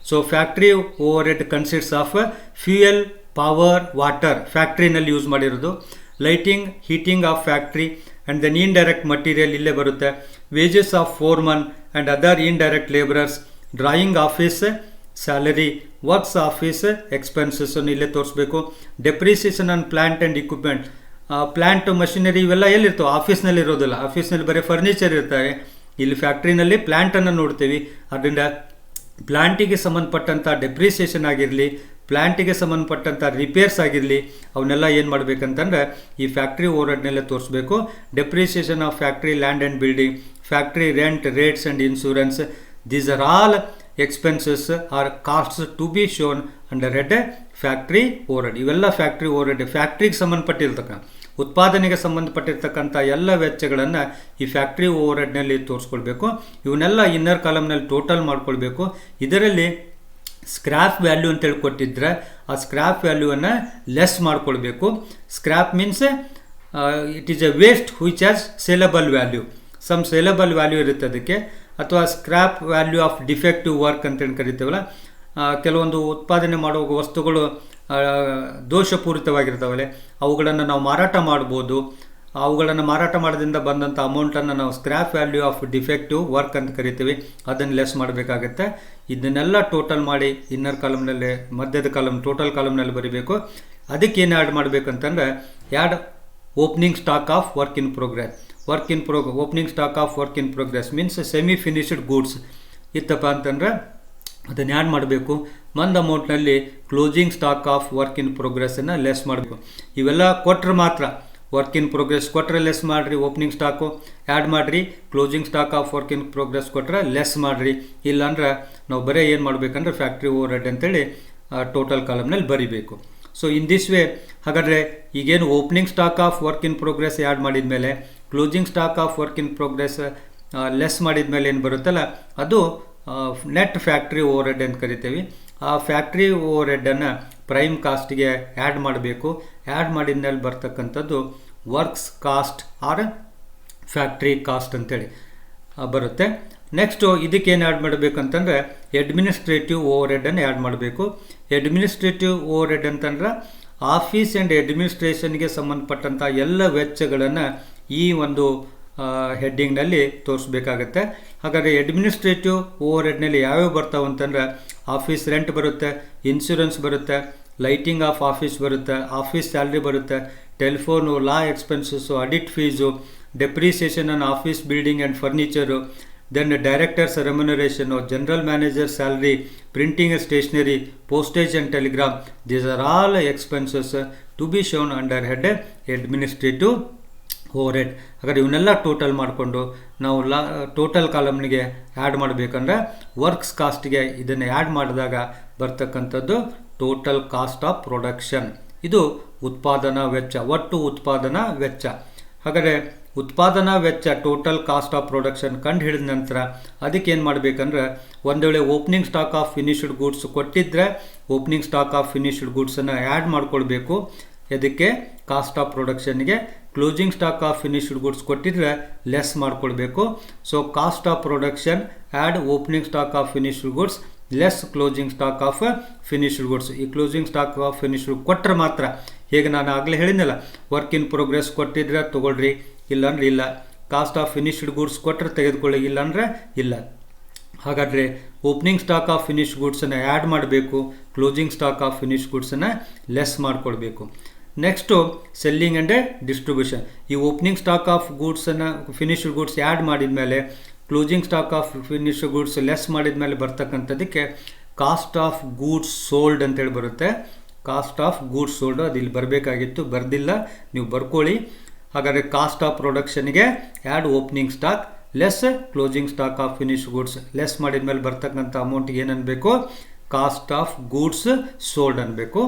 So factory overhead consists of fuel, power, water, ಫ್ಯಾಕ್ಟ್ರಿನಲ್ಲಿ ಯೂಸ್ ಮಾಡಿರೋದು, lighting, heating of factory and then indirect material ಇಲ್ಲೇ ಬರುತ್ತೆ, wages of foreman and other indirect labourers, drawing office salary, works office ಎಕ್ಸ್ಪೆನ್ಸಸ್ಸನ್ನು ಇಲ್ಲೇ ತೋರಿಸ್ಬೇಕು, depreciation on plant and equipment, plant machinery ಇವೆಲ್ಲ ಎಲ್ಲಿರ್ತವೆ? ಆಫೀಸ್ನಲ್ಲಿ ಇರೋದಿಲ್ಲ, ಆಫೀಸ್ನಲ್ಲಿ ಬರೀ ಫರ್ನಿಚರ್ ಇರ್ತಾರೆ. ಇಲ್ಲಿ ಫ್ಯಾಕ್ಟ್ರಿನಲ್ಲಿ ಪ್ಲ್ಯಾಂಟನ್ನು ನೋಡ್ತೀವಿ. ಅದರಿಂದ ಪ್ಲ್ಯಾಂಟಿಗೆ ಸಂಬಂಧಪಟ್ಟಂಥ ಡೆಪ್ರಿಸಿಯೇಷನ್ ಆಗಿರಲಿ, ಪ್ಲ್ಯಾಂಟಿಗೆ ಸಂಬಂಧಪಟ್ಟಂಥ ರಿಪೇರ್ಸ್ ಆಗಿರಲಿ, ಅವನ್ನೆಲ್ಲ ಏನು ಮಾಡಬೇಕಂತಂದ್ರೆ ಈ ಫ್ಯಾಕ್ಟ್ರಿ ಓವರ್ಹೆಡ್ನಲ್ಲೇ ತೋರಿಸ್ಬೇಕು. Depreciation of factory land and building, factory rent, rates and insurance, these are all expenses or costs to be shown under head factory overhead. ಇವೆಲ್ಲ ಫ್ಯಾಕ್ಟ್ರಿ ಓವರ್ಹೆಡ್, ಫ್ಯಾಕ್ಟ್ರಿಗೆ ಸಂಬಂಧಪಟ್ಟಿರ್ತಕ್ಕಂಥ ಉತ್ಪಾದನೆಗೆ ಸಂಬಂಧಪಟ್ಟಿರ್ತಕ್ಕಂಥ ಎಲ್ಲ ವೆಚ್ಚಗಳನ್ನು ಈ ಫ್ಯಾಕ್ಟ್ರಿ ಓವರ್ಹೆಡ್ನಲ್ಲಿ ತೋರಿಸ್ಕೊಳ್ಬೇಕು. ಇವನ್ನೆಲ್ಲ ಇನ್ನರ್ ಕಾಲಮ್ನಲ್ಲಿ ಟೋಟಲ್ ಮಾಡ್ಕೊಳ್ಬೇಕು. ಇದರಲ್ಲಿ ಸ್ಕ್ರ್ಯಾಪ್ ವ್ಯಾಲ್ಯೂ ಅಂತೇಳಿ ಕೊಟ್ಟಿದ್ರೆ ಆ ಸ್ಕ್ರ್ಯಾಪ್ ವ್ಯಾಲ್ಯೂವನ್ನು ಲೆಸ್ ಮಾಡ್ಕೊಳ್ಬೇಕು. Scrap means it is a waste which has saleable value, some saleable value ಇರುತ್ತೆ ಅದಕ್ಕೆ. ಅಥವಾ scrap value of defective work ಅಂತೇಳಿ ಕರಿತೇವಲ್ಲ, ಕೆಲವೊಂದು ಉತ್ಪಾದನೆ ಮಾಡುವ ವಸ್ತುಗಳು ದೋಷಪೂರಿತವಾಗಿರ್ತಾವಲ್ಲ, ಅವುಗಳನ್ನು ನಾವು ಮಾರಾಟ ಮಾಡ್ಬೋದು. ಅವುಗಳನ್ನು ಮಾರಾಟ ಮಾಡೋದ್ರಿಂದ ಬಂದಂಥ ಅಮೌಂಟನ್ನು ನಾವು scrap value of defective work ಅಂತ ಕರಿತೀವಿ, ಅದನ್ನು ಲೆಸ್ ಮಾಡಬೇಕಾಗತ್ತೆ. ಇದನ್ನೆಲ್ಲ ಟೋಟಲ್ ಮಾಡಿ ಇನ್ನರ್ ಕಾಲಮ್ನಲ್ಲಿ, ಮಧ್ಯದ ಕಾಲಮ್, ಟೋಟಲ್ ಕಾಲಮ್ನಲ್ಲಿ ಬರೀಬೇಕು. ಅದಕ್ಕೆ ಏನು ಆ್ಯಡ್ ಮಾಡಬೇಕಂತಂದ್ರೆ add opening stock of work in progress. Opening stock of work in progress means semi finished goods ಇತ್ತಪ್ಪ ಅಂತಂದ್ರೆ ಅದನ್ನು ಆ್ಯಡ್ ಮಾಡಬೇಕು. ಒಂದು ಅಮೌಂಟ್ನಲ್ಲಿ closing stock of work in ಪ್ರೋಗ್ರೆಸ್ಸನ್ನು ಲೆಸ್ ಮಾಡಬೇಕು. ಇವೆಲ್ಲ ಕೊಟ್ಟರೆ ಮಾತ್ರ, ವರ್ಕ್ ಇನ್ ಪ್ರೋಗ್ರೆಸ್ ಕೊಟ್ಟರೆ ಲೆಸ್ ಮಾಡಿರಿ, ಓಪನಿಂಗ್ ಸ್ಟಾಕು ಆ್ಯಡ್ ಮಾಡಿರಿ, closing stock of work in progress ಕೊಟ್ಟರೆ ಲೆಸ್ ಮಾಡಿರಿ. ಇಲ್ಲಾಂದ್ರೆ ನಾವು ಬರೀ ಏನು ಮಾಡಬೇಕಂದ್ರೆ ಫ್ಯಾಕ್ಟ್ರಿ ಓವರ್ಹೆಡ್ ಅಂತೇಳಿ ಟೋಟಲ್ ಕಾಲಮ್ನಲ್ಲಿ ಬರಿಬೇಕು. ಸೊ ಇನ್ ದಿಸ್ ವೇ, ಹಾಗಾದರೆ ಈಗೇನು opening stock of work in progress add ಮಾಡಿದ ಮೇಲೆ closing stock of work in progress less ಮಾಡಿದ ಮೇಲೆ ಏನು ಬರುತ್ತಲ್ಲ ಅದು ನೆಟ್ ಫ್ಯಾಕ್ಟ್ರಿ ಓವರ್ಹೆಡ್ ಅಂತ ಕರಿತೀವಿ. ಆ ಫ್ಯಾಕ್ಟ್ರಿ ಓವರ್ಹೆಡ್ಡನ್ನು ಪ್ರೈಮ್ ಕಾಸ್ಟ್ಗೆ ಆ್ಯಡ್ ಮಾಡಬೇಕು. ಆ್ಯಡ್ ಮಾಡಿದ ಮೇಲೆ ಬರ್ತಕ್ಕಂಥದ್ದು works cost or factory cost ಅಂತೇಳಿ ಬರುತ್ತೆ. ನೆಕ್ಸ್ಟು ಇದಕ್ಕೇನು ಆ್ಯಡ್ ಮಾಡಬೇಕಂತಂದರೆ ಅಡ್ಮಿನಿಸ್ಟ್ರೇಟಿವ್ ಓವರ್ಹೆಡನ್ನು ಆ್ಯಡ್ ಮಾಡಬೇಕು. ಅಡ್ಮಿನಿಸ್ಟ್ರೇಟಿವ್ ಓವರ್ಹೆಡ್ ಅಂತಂದ್ರೆ ಆಫೀಸ್ ಆ್ಯಂಡ್ ಅಡ್ಮಿನಿಸ್ಟ್ರೇಷನ್ಗೆ ಸಂಬಂಧಪಟ್ಟಂಥ ಎಲ್ಲ ವೆಚ್ಚಗಳನ್ನು ಈ ಒಂದು ಹೆಡ್ಡಿಂಗ್ನಲ್ಲಿ ತೋರಿಸ್ಬೇಕಾಗತ್ತೆ. ಹಾಗಾದರೆ ಅಡ್ಮಿನಿಸ್ಟ್ರೇಟಿವ್ ಓವರ್ಹೆಡ್ನಲ್ಲಿ ಯಾವ್ಯಾವ ಬರ್ತಾವೆ ಅಂತಂದ್ರೆ ಆಫೀಸ್ ರೆಂಟ್ ಬರುತ್ತೆ, ಇನ್ಶೂರೆನ್ಸ್ ಬರುತ್ತೆ, ಲೈಟಿಂಗ್ ಆಫ್ ಆಫೀಸ್ ಬರುತ್ತೆ, ಆಫೀಸ್ ಸ್ಯಾಲ್ರಿ ಬರುತ್ತೆ, telephone, law expenses, audit fees, depreciation on office building and furniture, then directors remuneration, general manager salary, printing and stationery, postage and telegram, these are all expenses to be shown under head administrative overhead. ಹಾಗಾದ್ರೆ ಇವನ್ನೆಲ್ಲ total ಮಾಡಿಕೊಂಡು ನಾವು total ಕಾಲಮ್ನಿಗೆ add ಮಾಡಬೇಕಂದ್ರೆ works ಕಾಸ್ಟ್ಗೆ ಇದನ್ನು add ಮಾಡಿದಾಗ ಬರ್ತಕ್ಕಂಥದ್ದು ಟೋಟಲ್ ಕಾಸ್ಟ್ ಆಫ್ ಪ್ರೊಡಕ್ಷನ್. ಇದು ಉತ್ಪಾದನಾ ವೆಚ್ಚ, ಒಟ್ಟು ಉತ್ಪಾದನಾ ವೆಚ್ಚ. ಹಾಗಾದರೆ ಉತ್ಪಾದನಾ ವೆಚ್ಚ ಟೋಟಲ್ ಕಾಸ್ಟ್ ಆಫ್ ಪ್ರೊಡಕ್ಷನ್ ಕಂಡು ಹಿಡಿದ ನಂತರ ಅದಕ್ಕೆ ಏನು ಮಾಡಬೇಕಂದ್ರೆ ಒಂದು ವೇಳೆ opening stock of finished goods ಕೊಟ್ಟಿದ್ದರೆ ಓಪನಿಂಗ್ ಸ್ಟಾಕ್ ಆಫ್ ಫಿನಿಶ್ಡ್ ಗೂಡ್ಸನ್ನು ಆ್ಯಡ್ ಮಾಡ್ಕೊಳ್ಬೇಕು. ಅದಕ್ಕೆ ಕಾಸ್ಟ್ ಆಫ್ ಪ್ರೊಡಕ್ಷನ್ಗೆ closing stock of finished goods ಕೊಟ್ಟಿದ್ರೆ ಲೆಸ್ ಮಾಡ್ಕೊಳ್ಬೇಕು. So cost of production add opening stock of finished goods less closing stock of finished goods. ಈ closing stock of finished ಕೊಟ್ಟರೆ ಮಾತ್ರ, ಹೇಗೆ ನಾನು ಆಗಲೇ ಹೇಳಿದ್ನಲ್ಲ, ವರ್ಕ್ ಇನ್ ಪ್ರೋಗ್ರೆಸ್ ಕೊಟ್ಟಿದ್ರೆ ತೊಗೊಳ್ರಿ, ಇಲ್ಲಾಂದ್ರೆ ಇಲ್ಲ. ಕಾಸ್ಟ್ ಆಫ್ ಫಿನಿಶ್ಡ್ ಗೂಡ್ಸ್ ಕೊಟ್ಟರೆ ತೆಗೆದುಕೊಳ್ಳಿ, ಇಲ್ಲಾಂದರೆ ಇಲ್ಲ. ಹಾಗಾದರೆ ಓಪನಿಂಗ್ ಸ್ಟಾಕ್ ಆಫ್ ಫಿನಿಶ್ಡ್ ಗೂಡ್ಸನ್ನು ಆ್ಯಡ್ ಮಾಡಬೇಕು, ಕ್ಲೋಸಿಂಗ್ ಸ್ಟಾಕ್ ಆಫ್ ಫಿನಿಶ್ಡ್ ಗೂಡ್ಸನ್ನು ಲೆಸ್ ಮಾಡಿಕೊಳ್ಬೇಕು. Next selling and distribution. ಈ ಓಪನಿಂಗ್ ಸ್ಟಾಕ್ ಆಫ್ ಗೂಡ್ಸನ್ನು ಫಿನಿಶ್ಡ್ ಗೂಡ್ಸ್ ಆ್ಯಡ್ ಮಾಡಿದ ಮೇಲೆ closing stock of finished goods less ಮಾಡಿದ ಮೇಲೆ ಬರ್ತಕ್ಕಂಥದ್ದಕ್ಕೆ ಕಾಸ್ಟ್ ಆಫ್ ಗೂಡ್ಸ್ ಸೋಲ್ಡ್ ಅಂತೇಳಿ ಬರುತ್ತೆ. ಕಾಸ್ಟ್ ಆಫ್ ಗೂಡ್ಸ್ ಸೋಲ್ಡ್ ಅದು ಇಲ್ಲಿ ಬರಬೇಕಾಗಿತ್ತು, ಬರ್ದಿಲ್ಲ, ನೀವು ಬರ್ಕೊಳ್ಳಿ. ಹಾಗಾದರೆ ಕಾಸ್ಟ್ ಆಫ್ ಪ್ರೊಡಕ್ಷನ್ಗೆ add opening stock less closing stock of finished goods less ಮಾಡಿದ ಮೇಲೆ ಬರ್ತಕ್ಕಂಥ ಅಮೌಂಟ್ಗೆ ಏನು ಅನ್ಬೇಕು? ಕಾಸ್ಟ್ ಆಫ್ ಗೂಡ್ಸ್ ಸೋಲ್ಡ್ ಅನ್ಬೇಕು.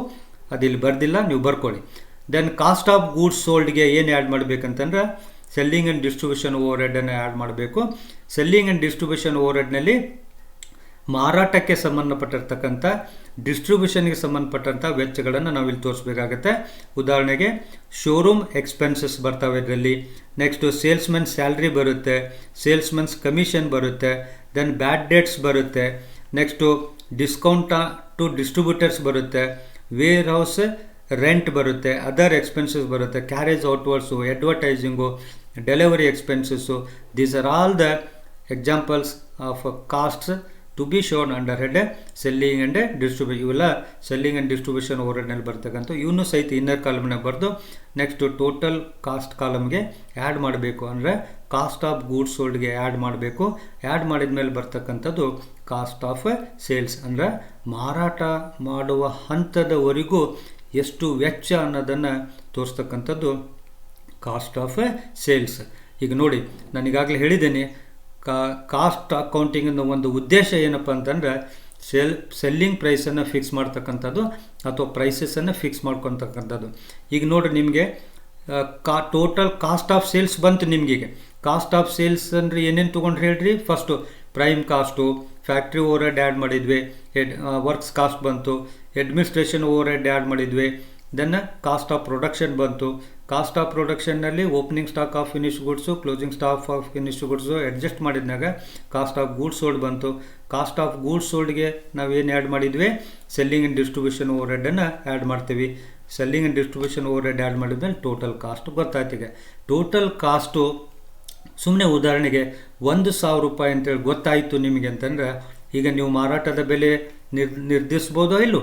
ಅದಿಲ್ಲಿ ಬರ್ದಿಲ್ಲ, ನೀವು ಬರ್ಕೊಳ್ಳಿ. ದೆನ್ ಕಾಸ್ಟ್ ಆಫ್ ಗೂಡ್ಸ್ ಸೋಲ್ಡ್ಗೆ ಏನು ಆ್ಯಡ್ ಮಾಡಬೇಕಂತಂದ್ರೆ ಸೆಲ್ಲಿಂಗ್ ಆ್ಯಂಡ್ ಡಿಸ್ಟ್ರಿಬ್ಯೂಷನ್ ಓವರ್ ಹೆಡನ್ನು ಆ್ಯಡ್ ಮಾಡಬೇಕು. ಸೆಲ್ಲಿಂಗ್ ಆ್ಯಂಡ್ ಡಿಸ್ಟ್ರಿಬ್ಯೂಷನ್ ಓವರ್ ಹೆಡ್ನಲ್ಲಿ ಮಾರಾಟಕ್ಕೆ ಸಂಬಂಧಪಟ್ಟಿರ್ತಕ್ಕಂಥ ಡಿಸ್ಟ್ರಿಬ್ಯೂಷನ್ಗೆ ಸಂಬಂಧಪಟ್ಟಂಥ ವೆಚ್ಚಗಳನ್ನು ನಾವಿಲ್ಲಿ ತೋರಿಸ್ಬೇಕಾಗತ್ತೆ. ಉದಾಹರಣೆಗೆ ಶೋರೂಮ್ ಎಕ್ಸ್ಪೆನ್ಸಸ್ ಬರ್ತವೆ ಇದರಲ್ಲಿ. ನೆಕ್ಸ್ಟು ಸೇಲ್ಸ್ಮನ್ ಸ್ಯಾಲ್ರಿ ಬರುತ್ತೆ, ಸೇಲ್ಸ್ಮನ್ಸ್ ಕಮಿಷನ್ ಬರುತ್ತೆ, ದೆನ್ ಬ್ಯಾಡ್ ಡೇಟ್ಸ್ ಬರುತ್ತೆ, ನೆಕ್ಸ್ಟು ಡಿಸ್ಕೌಂಟ್ ಟು ಡಿಸ್ಟ್ರಿಬ್ಯೂಟರ್ಸ್ ಬರುತ್ತೆ, ವೇರ್ ಹೌಸ್ ರೆಂಟ್ ಬರುತ್ತೆ, ಅದರ್ ಎಕ್ಸ್ಪೆನ್ಸಸ್ ಬರುತ್ತೆ, carriage outwards, advertising, delivery expenses. These are all the examples of costs to be shown under head selling and distribution. ಇವೆಲ್ಲ selling and distribution ಓವರ್ಹೆಡ್ನಲ್ಲಿ ಬರ್ತಕ್ಕಂಥ ಇವನು ಸಹಿತ inner ಕಾಲಮ್ನ ಬರೆದು ನೆಕ್ಸ್ಟು ಟೋಟಲ್ ಕಾಸ್ಟ್ ಕಾಲಮ್ಗೆ ಆ್ಯಡ್ ಮಾಡಬೇಕು. ಅಂದರೆ ಕಾಸ್ಟ್ ಆಫ್ ಗೂಡ್ಸ್ ಸೋಲ್ಡ್ಗೆ ಆ್ಯಡ್ ಮಾಡಬೇಕು. ಆ್ಯಡ್ ಮಾಡಿದ ಮೇಲೆ ಬರ್ತಕ್ಕಂಥದ್ದು ಕಾಸ್ಟ್ ಆಫ್ ಸೇಲ್ಸ್, ಅಂದರೆ ಮಾರಾಟ ಮಾಡುವ ಹಂತದವರೆಗೂ ಎಷ್ಟು ವೆಚ್ಚ ಅನ್ನೋದನ್ನು ತೋರಿಸ್ತಕ್ಕಂಥದ್ದು ಕಾಸ್ಟ್ ಆಫ್ ಸೇಲ್ಸ್. ಈಗ ನೋಡಿ, ನಾನು ಈಗಾಗಲೇ ಹೇಳಿದ್ದೇನೆ, ಕಾಸ್ಟ್ ಅಕೌಂಟಿಂಗಿನ ಒಂದು ಉದ್ದೇಶ ಏನಪ್ಪ ಅಂತಂದರೆ ಸೆಲ್ಲಿಂಗ್ ಪ್ರೈಸನ್ನು ಫಿಕ್ಸ್ ಮಾಡ್ತಕ್ಕಂಥದ್ದು ಅಥವಾ ಪ್ರೈಸಸನ್ನು ಫಿಕ್ಸ್ ಮಾಡ್ಕೊತಕ್ಕಂಥದ್ದು. ಈಗ ನೋಡಿ, ನಿಮಗೆ ಟೋಟಲ್ ಕಾಸ್ಟ್ ಆಫ್ ಸೇಲ್ಸ್ ಬಂತು. ನಿಮಗೀಗ ಕಾಸ್ಟ್ ಆಫ್ ಸೇಲ್ಸ್ ಅಂದರೆ ಏನೇನು ತೊಗೊಂಡ್ರಿ ಹೇಳ್ರಿ. First prime cost, factory over head add ಮಾಡಿದ್ವಿ, ವರ್ಕ್ಸ್ ಕಾಸ್ಟ್ ಬಂತು, ಅಡ್ಮಿನಿಸ್ಟ್ರೇಷನ್ ಓವರ್ ಹೆಡ್ ಆ್ಯಡ್ ಮಾಡಿದ್ವಿ, ದೆನ್ ಕಾಸ್ಟ್ ಆಫ್ ಪ್ರೊಡಕ್ಷನ್ ಬಂತು. ಕಾಸ್ಟ್ ಆಫ್ ಪ್ರೊಡಕ್ಷನ್ನಲ್ಲಿ opening stock of finish goods, closing stock of finish goods adjust ಮಾಡಿದ್ನಾಗ ಕಾಸ್ಟ್ ಆಫ್ ಗೂಡ್ಸ್ ಸೋಲ್ಡ್ ಬಂತು. Cost of goods ಸೋಲ್ಡ್ಗೆ ನಾವೇನು add ಮಾಡಿದ್ವಿ, selling and distribution over ಹೆಡನ್ನು add ಮಾಡ್ತೀವಿ. Selling and distribution over head add ಮಾಡಿದ್ಮೇಲೆ total cost ಗೊತ್ತಾಯ್ತು. ಈಗ ಟೋಟಲ್ ಕಾಸ್ಟು ಸುಮ್ಮನೆ ಉದಾಹರಣೆಗೆ 1,000 ರೂಪಾಯಿ ಅಂತೇಳಿ ಗೊತ್ತಾಯಿತು ನಿಮಗೆ ಅಂತಂದರೆ, ಈಗ ನೀವು ಮಾರಾಟದ ಬೆಲೆ ನಿರ್ಧರಿಸ್ಬೋದೋ ಇಲ್ಲೋ.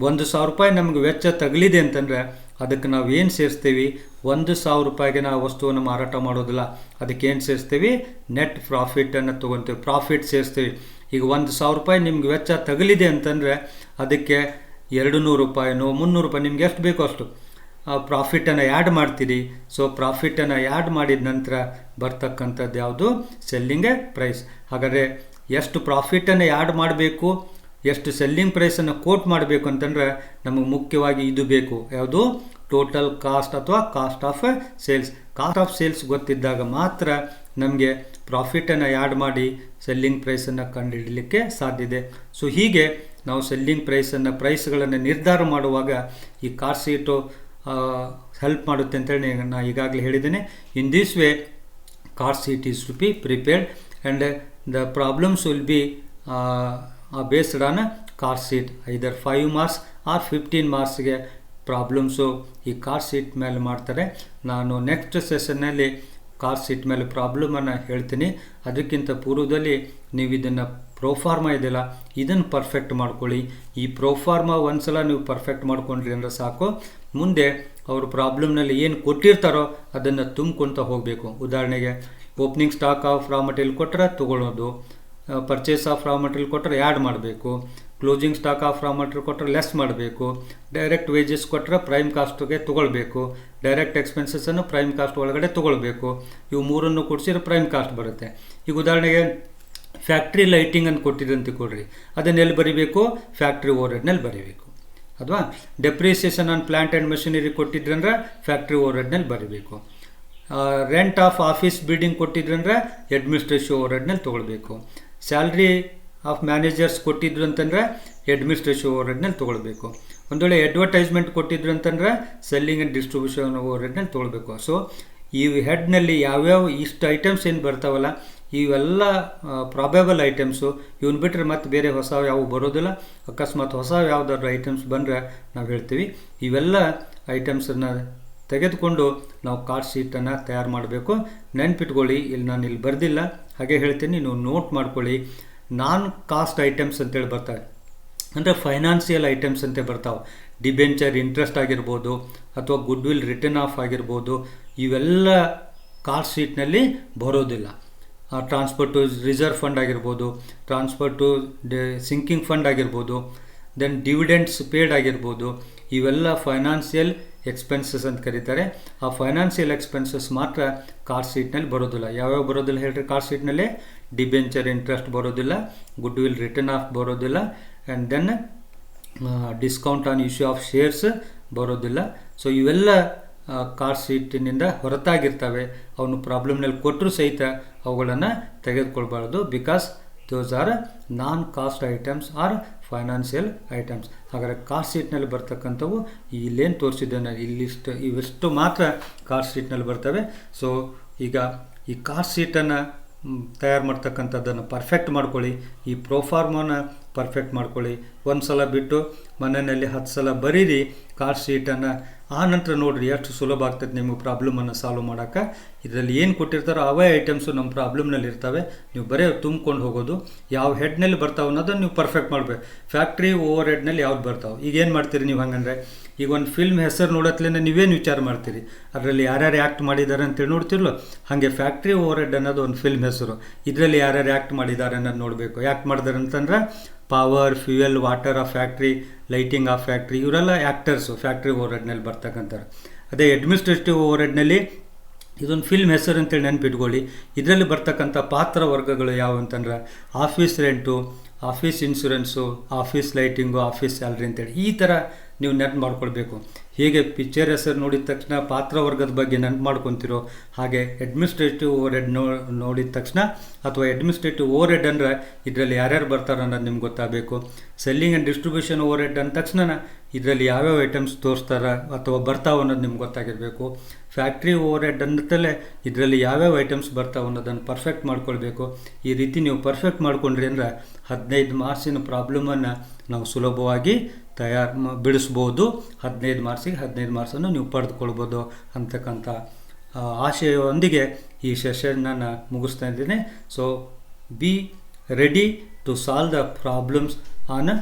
1,000 ರೂಪಾಯಿ ನಮಗೆ ವೆಚ್ಚ ತಗಲಿದೆ ಅಂತಂದರೆ ಅದಕ್ಕೆ ನಾವು ಏನು ಸೇರಿಸ್ತೀವಿ, 1,000 ರೂಪಾಯಿಗೆ ನಾವು ವಸ್ತುವನ್ನು ಮಾರಾಟ ಮಾಡೋದಿಲ್ಲ, ಅದಕ್ಕೆ ಏನು ಸೇರಿಸ್ತೀವಿ, ನೆಟ್ ಪ್ರಾಫಿಟನ್ನು ತೊಗೊತೀವಿ, ಪ್ರಾಫಿಟ್ ಸೇರಿಸ್ತೀವಿ. ಈಗ 1,000 ರೂಪಾಯಿ ನಿಮ್ಗೆ ವೆಚ್ಚ ತಗಲಿದೆ ಅಂತಂದರೆ ಅದಕ್ಕೆ 200 ರೂಪಾಯಿನೋ 300 ರೂಪಾಯಿ ನಿಮ್ಗೆ ಎಷ್ಟು ಬೇಕೋ ಅಷ್ಟು ಪ್ರಾಫಿಟನ್ನು ಆ್ಯಡ್ ಮಾಡ್ತೀರಿ. ಸೊ ಪ್ರಾಫಿಟನ್ನು ಆ್ಯಡ್ ಮಾಡಿದ ನಂತರ ಬರ್ತಕ್ಕಂಥದ್ದು ಯಾವುದು, ಸೆಲ್ಲಿಂಗ್ ಪ್ರೈಸ್. ಹಾಗಾದರೆ ಎಷ್ಟು ಪ್ರಾಫಿಟನ್ನು ಆ್ಯಡ್ ಮಾಡಬೇಕು, ಎಷ್ಟು ಸೆಲ್ಲಿಂಗ್ ಪ್ರೈಸನ್ನು ಕೋಟ್ ಮಾಡಬೇಕು ಅಂತಂದರೆ ನಮಗೆ ಮುಖ್ಯವಾಗಿ ಇದು ಬೇಕು, ಯಾವುದು, ಟೋಟಲ್ ಕಾಸ್ಟ್ ಅಥವಾ cost of sales. Cost of sales ಗೊತ್ತಿದ್ದಾಗ ಮಾತ್ರ ನಮಗೆ ಪ್ರಾಫಿಟನ್ನು ಆ್ಯಡ್ ಮಾಡಿ ಸೆಲ್ಲಿಂಗ್ ಪ್ರೈಸನ್ನು ಕಂಡುಹಿಡಲಿಕ್ಕೆ ಸಾಧ್ಯ ಇದೆ. ಸೊ ಹೀಗೆ ನಾವು ಸೆಲ್ಲಿಂಗ್ ಪ್ರೈಸ್ಗಳನ್ನು ನಿರ್ಧಾರ ಮಾಡುವಾಗ ಈ ಕಾಸ್ಟ್ ಶೀಟು ಹೆಲ್ಪ್ ಮಾಡುತ್ತೆ ಅಂತೇಳಿ ನಾನು ಈಗಾಗಲೇ ಹೇಳಿದ್ದೇನೆ. In this way cost sheet is to be prepared and the problems will be based on cost sheet. Either 5 marks or 15 ಮಾರ್ಕ್ಸ್ಗೆ ಪ್ರಾಬ್ಲಮ್ಸು ಈ ಕಾಸ್ಟ್ ಶೀಟ್ ಮೇಲೆ ಮಾಡ್ತಾರೆ. ನಾನು ನೆಕ್ಸ್ಟ್ ಸೆಷನ್ನಲ್ಲಿ ಕಾಸ್ಟ್ ಶೀಟ್ ಮೇಲೆ ಪ್ರಾಬ್ಲಮನ್ನು ಹೇಳ್ತೀನಿ. ಅದಕ್ಕಿಂತ ಪೂರ್ವದಲ್ಲಿ ನೀವು ಇದನ್ನು ಪ್ರೋಫಾರ್ಮಾ ಇದೆಯಲ್ಲ, ಇದನ್ನು ಪರ್ಫೆಕ್ಟ್ ಮಾಡ್ಕೊಳ್ಳಿ. ಈ ಪ್ರೋಫಾರ್ಮಾ ಒಂದ್ಸಲ ನೀವು ಪರ್ಫೆಕ್ಟ್ ಮಾಡ್ಕೊಂಡ್ರಿ ಅಂದರೆ ಸಾಕು, ಮುಂದೆ ಅವರು ಪ್ರಾಬ್ಲಮ್ನಲ್ಲಿ ಏನು ಕೊಟ್ಟಿರ್ತಾರೋ ಅದನ್ನು ತುಂಬ್ಕೊತ ಹೋಗಬೇಕು. ಉದಾಹರಣೆಗೆ opening stock of raw material ಕೊಟ್ಟರೆ ತೊಗೊಳ್ಳೋದು, ಪರ್ಚೇಸ್ ಆಫ್ ರಾ ಮಟೀರಿಯಲ್ ಕೊಟ್ಟರೆ ಆ್ಯಡ್ ಮಾಡಬೇಕು, closing stock of raw material ಕೊಟ್ಟರೆ ಲೆಸ್ ಮಾಡಬೇಕು, ಡೈರೆಕ್ಟ್ ವೇಜಸ್ ಕೊಟ್ಟರೆ ಪ್ರೈಮ್ ಕಾಸ್ಟ್ಗೆ ತೊಗೊಳ್ಬೇಕು, ಡೈರೆಕ್ಟ್ ಎಕ್ಸ್ಪೆನ್ಸಸ್ಸನ್ನು ಪ್ರೈಮ್ ಕಾಸ್ಟ್ ಒಳಗಡೆ ತೊಗೊಳ್ಬೇಕು. ಇವು ಮೂರನ್ನು ಕೊಡಿಸಿದ್ರೆ ಪ್ರೈಮ್ ಕಾಸ್ಟ್ ಬರುತ್ತೆ. ಈಗ ಉದಾಹರಣೆಗೆ ಫ್ಯಾಕ್ಟ್ರಿ ಲೈಟಿಂಗ್ ಅಂತ ಕೊಟ್ಟಿದ್ದಂತೆ ಕೊಡ್ರಿ, ಅದನ್ನೆಲ್ಲಿ ಬರೀಬೇಕು, ಫ್ಯಾಕ್ಟ್ರಿ ಓವರ್ ಹೆಡ್ನಲ್ಲಿ ಬರೀಬೇಕು. ಅಥವಾ depreciation on plant and machinery ಕೊಟ್ಟಿದ್ರಂದ್ರೆ ಫ್ಯಾಕ್ಟ್ರಿ ಓವರ್ ಹೆಡ್ನಲ್ಲಿ ಬರೀಬೇಕು. ರೆಂಟ್ ಆಫ್ ಆಫೀಸ್ ಬಿಲ್ಡಿಂಗ್ ಕೊಟ್ಟಿದ್ರಂದ್ರೆ ಅಡ್ಮಿನಿಸ್ಟ್ರೇಷನ್ ಓವರ್ ಹೆಡ್ನಲ್ಲಿ ತೊಗೊಳ್ಬೇಕು. ಸ್ಯಾಲ್ರಿ ಆಫ್ ಮ್ಯಾನೇಜರ್ಸ್ ಕೊಟ್ಟಿದ್ರು ಅಂತಂದರೆ ಅಡ್ಮಿನಿಸ್ಟ್ರೇಷನ್ ಓವರ್ ಹೆಡ್ನಲ್ಲಿ ತೊಗೊಳ್ಬೇಕು. ಒಂದು ವೇಳೆ ಅಡ್ವರ್ಟೈಸ್ಮೆಂಟ್ ಕೊಟ್ಟಿದ್ರು ಅಂತಂದರೆ ಸೆಲ್ಲಿಂಗ್ ಆ್ಯಂಡ್ ಡಿಸ್ಟ್ರಿಬ್ಯೂಷನ್ ಓವರ್ ಹೆಡ್ನಲ್ಲಿ ತೊಗೊಳ್ಬೇಕು. ಸೊ ಈ ಹೆಡ್ನಲ್ಲಿ ಯಾವ್ಯಾವ ಇಷ್ಟು ಐಟಮ್ಸ್ ಏನು ಬರ್ತಾವಲ್ಲ ಇವೆಲ್ಲ ಪ್ರಾಬೆಬಲ್ ಐಟಮ್ಸು. ಇವನ್ನ ಬಿಟ್ಟರೆ ಮತ್ತೆ ಬೇರೆ ಹೊಸ ಯಾವ ಬರೋದಿಲ್ಲ. ಅಕಸ್ಮಾತ್ ಹೊಸ ಯಾವುದಾದ್ರು ಐಟಮ್ಸ್ ಬಂದರೆ ನಾವು ಹೇಳ್ತೀವಿ. ಇವೆಲ್ಲ ಐಟಮ್ಸನ್ನು ತೆಗೆದುಕೊಂಡು ನಾವು ಕಾಸ್ಟ್ ಶೀಟನ್ನು ತಯಾರು ಮಾಡಬೇಕು. ನೆನ್ಪಿಟ್ಕೊಳ್ಳಿ, ನಾನು ಇಲ್ಲಿ ಬರೆದಿಲ್ಲ, ಹಾಗೆ ಹೇಳ್ತೀನಿ, ನೀವು ನೋಟ್ ಮಾಡ್ಕೊಳ್ಳಿ. ನಾನ್ ಕಾಸ್ಟ್ ಐಟಮ್ಸ್ ಅಂತೇಳಿ ಬರ್ತಾವೆ, ಅಂದರೆ ಫೈನಾನ್ಸಿಯಲ್ ಐಟಮ್ಸ್ ಅಂತ ಬರ್ತಾವೆ. ಡಿಬೆಂಚರ್ ಇಂಟ್ರೆಸ್ಟ್ ಆಗಿರ್ಬೋದು ಅಥವಾ ಗುಡ್ ವಿಲ್ ರಿಟರ್ನ್ ಆಫ್ ಆಗಿರ್ಬೋದು, ಇವೆಲ್ಲ ಕಾಸ್ಟ್ ಶೀಟ್ನಲ್ಲಿ ಬರೋದಿಲ್ಲ. ಟ್ರಾನ್ಸ್ಫರ್ ಟು ರಿಸರ್ವ್ ಫಂಡ್ ಆಗಿರ್ಬೋದು, ಟ್ರಾನ್ಸ್ಫರ್ ಟು ಸಿಂಕಿಂಗ್ ಫಂಡ್ ಆಗಿರ್ಬೋದು, ದೆನ್ ಡಿವಿಡೆಂಡ್ಸ್ ಪೇಡ್ ಆಗಿರ್ಬೋದು, ಇವೆಲ್ಲ ಫೈನಾನ್ಷಿಯಲ್ ಎಕ್ಸ್ಪೆನ್ಸಸ್ ಅಂತ ಕರೀತಾರೆ. ಆ ಫೈನಾನ್ಷಿಯಲ್ ಎಕ್ಸ್ಪೆನ್ಸಸ್ ಮಾತ್ರ ಕಾಸ್ಟ್ ಶೀಟ್ನಲ್ಲಿ ಬರೋದಿಲ್ಲ. ಯಾವ್ಯಾವ ಬರೋದಿಲ್ಲ ಹೇಳ್ರಿ ಕಾಸ್ಟ್ ಶೀಟ್ನಲ್ಲಿ? ಡಿಬೆಂಚರ್ ಇಂಟ್ರೆಸ್ಟ್ ಬರೋದಿಲ್ಲ, ಗುಡ್ ವಿಲ್ ರಿಟರ್ನ್ ಆಫ್ ಬರೋದಿಲ್ಲ, and then discount on issue of shares ಬರೋದಿಲ್ಲ. ಸೊ ಇವೆಲ್ಲ ಕಾಸ್ಟ್ ಶೀಟಿನಿಂದ ಹೊರತಾಗಿರ್ತವೆ. ಅವನು ಪ್ರಾಬ್ಲಮ್ನಲ್ಲಿ ಕೊಟ್ಟರು ಸಹಿತ ಅವುಗಳನ್ನು ತೆಗೆದುಕೊಳ್ಬಾರ್ದು. Because those are non cost items are financial items. ಹಾಗಾದರೆ ಕಾಸ್ಟ್ ಶೀಟ್ನಲ್ಲಿ ಬರ್ತಕ್ಕಂಥವು ಇಲ್ಲೇನು ತೋರಿಸಿದ್ದೇನೆ ಇವಿಷ್ಟು ಮಾತ್ರ ಕಾಸ್ಟ್ ಶೀಟ್ನಲ್ಲಿ ಬರ್ತವೆ. ಸೊ ಈಗ ಈ ಕಾಸ್ಟ್ ಶೀಟನ್ನು ತಯಾರು ಮಾಡ್ತಕ್ಕಂಥದ್ದನ್ನು ಪರ್ಫೆಕ್ಟ್ ಮಾಡ್ಕೊಳ್ಳಿ. ಈ ಪ್ರೋಫಾರ್ಮನ ಪರ್ಫೆಕ್ಟ್ ಮಾಡ್ಕೊಳ್ಳಿ. ಒಂದು ಸಲ ಬಿಟ್ಟು ಮನೆಯಲ್ಲಿ 10 ಸಲ ಬರೀರಿ ಕಾಸ್ಟ್ ಶೀಟನ್ನು. ಆ ನಂತರ ನೋಡಿರಿ ಎಷ್ಟು ಸುಲಭ ಆಗ್ತದೆ ನಿಮಗೆ ಪ್ರಾಬ್ಲಮನ್ನು ಸಾಲ್ವ್ ಮಾಡೋಕ್ಕೆ. ಇದರಲ್ಲಿ ಏನು ಕೊಟ್ಟಿರ್ತಾರೋ ಅವೇ ಐಟಮ್ಸು ನಮ್ಮ ಪ್ರಾಬ್ಲಮ್ನಲ್ಲಿ ಇರ್ತವೆ. ನೀವು ಬರೀ ತುಂಬ್ಕೊಂಡು ಹೋಗೋದು. ಯಾವ ಹೆಡ್ನಲ್ಲಿ ಬರ್ತಾವೆ ಅನ್ನೋದನ್ನು ನೀವು ಪರ್ಫೆಕ್ಟ್ ಮಾಡಬೇಕು. ಫ್ಯಾಕ್ಟ್ರಿ ಓವರ್ ಹೆಡ್ನಲ್ಲಿ ಯಾವ್ದು ಬರ್ತಾವೆ. ಈಗ ಏನು ಮಾಡ್ತೀರಿ ನೀವು ಹಂಗಂದರೆ, ಈಗ ಒಂದು ಫಿಲ್ಮ್ ಹೆಸರು ನೋಡತ್ಲೇ ನೀವೇನು ವಿಚಾರ ಮಾಡ್ತೀರಿ, ಅದರಲ್ಲಿ ಯಾರ್ಯಾರು ಆ್ಯಕ್ಟ್ ಮಾಡಿದ್ದಾರೆ ಅಂತೇಳಿ ನೋಡ್ತಿರಲ್ಲ. ಹಾಗೆ ಫ್ಯಾಕ್ಟ್ರಿ ಓವರ್ ಹೆಡ್ ಅನ್ನೋದು ಒಂದು ಫಿಲ್ಮ್ ಹೆಸರು. ಇದರಲ್ಲಿ ಯಾರ್ಯಾರು ಆ್ಯಕ್ಟ್ ಮಾಡಿದ್ದಾರೆ ಅನ್ನೋದು ನೋಡಬೇಕು. ಯಾಕೆ ಮಾಡಿದಾರೆ ಅಂತಂದ್ರೆ power, fuel, water of factory, lighting of factory, ಇವರೆಲ್ಲ ಆ್ಯಕ್ಟರ್ಸು ಫ್ಯಾಕ್ಟ್ರಿ ಓವರ್ ಹೆಡ್ನಲ್ಲಿ ಬರ್ತಕ್ಕಂಥವ್ರು. ಅದೇ ಅಡ್ಮಿನಿಸ್ಟ್ರೇಟಿವ್ ಓವರ್ ಹೆಡ್ನಲ್ಲಿ ಇದೊಂದು ಫಿಲ್ಮ್ ಹೆಸರು ಅಂತೇಳಿ ನೆನಪಿಟ್ಕೊಳ್ಳಿ. ಇದರಲ್ಲಿ ಬರ್ತಕ್ಕಂಥ ಪಾತ್ರ ವರ್ಗಗಳು ಯಾವ ಅಂತಂದ್ರೆ office rent, office insurance, office lighting, office salary ಅಂತೇಳಿ ಈ ಥರ ನೀವು ನೆನಪು ಮಾಡ್ಕೊಳ್ಬೇಕು. ಹೇಗೆ ಪಿಕ್ಚರ್ ಹೆಸರು ನೋಡಿದ ತಕ್ಷಣ ಪಾತ್ರ ವರ್ಗದ ಬಗ್ಗೆ ನೆನಪು ಮಾಡ್ಕೊತಿರೋ ಹಾಗೆ ಅಡ್ಮಿನಿಸ್ಟ್ರೇಟಿವ್ ಓವರ್ ಹೆಡ್ ನೋಡಿದ ತಕ್ಷಣ ಅಥವಾ ಅಡ್ಮಿನಿಸ್ಟ್ರೇಟಿವ್ ಓವರ್ ಹೆಡ್ ಅಂದರೆ ಇದರಲ್ಲಿ ಯಾರ್ಯಾರು ಬರ್ತಾರೆ ಅನ್ನೋದು ನಿಮ್ಗೆ ಗೊತ್ತಾಗಬೇಕು. Selling and distribution over head ಅಂದ ತಕ್ಷಣ ಇದರಲ್ಲಿ ಯಾವ್ಯಾವ ಐಟಮ್ಸ್ ತೋರಿಸ್ತಾರೆ ಅಥವಾ ಬರ್ತಾವೆ ಅನ್ನೋದು ನಿಮ್ಗೆ ಗೊತ್ತಾಗಿರಬೇಕು. ಫ್ಯಾಕ್ಟ್ರಿ ಓವರ್ ಹೆಡ್ ಅಂದತಲೇ ಇದರಲ್ಲಿ ಯಾವ್ಯಾವ ಐಟಮ್ಸ್ ಬರ್ತಾವೆ ಅನ್ನೋದನ್ನು ಪರ್ಫೆಕ್ಟ್ ಮಾಡ್ಕೊಳ್ಬೇಕು. ಈ ರೀತಿ ನೀವು ಪರ್ಫೆಕ್ಟ್ ಮಾಡ್ಕೊಂಡ್ರಿ ಅಂದರೆ 15 ಮಾರ್ಕ್ಸಿನ ಪ್ರಾಬ್ಲಮನ್ನು ನಾವು ಸುಲಭವಾಗಿ ಬಿಡಿಸ್ಬೋದು. 15 ಮಾರ್ಕ್ಸಿಗೆ 15 ಮಾರ್ಕ್ಸನ್ನು ನೀವು ಪಡೆದುಕೊಳ್ಬೋದು ಅಂತಕ್ಕಂಥ ಆಶಯದೊಂದಿಗೆ ಈ ಸೆಷನ್ನನ್ನು ಮುಗಿಸ್ತಾ ಇದ್ದೀನಿ. So be ready to solve the problems on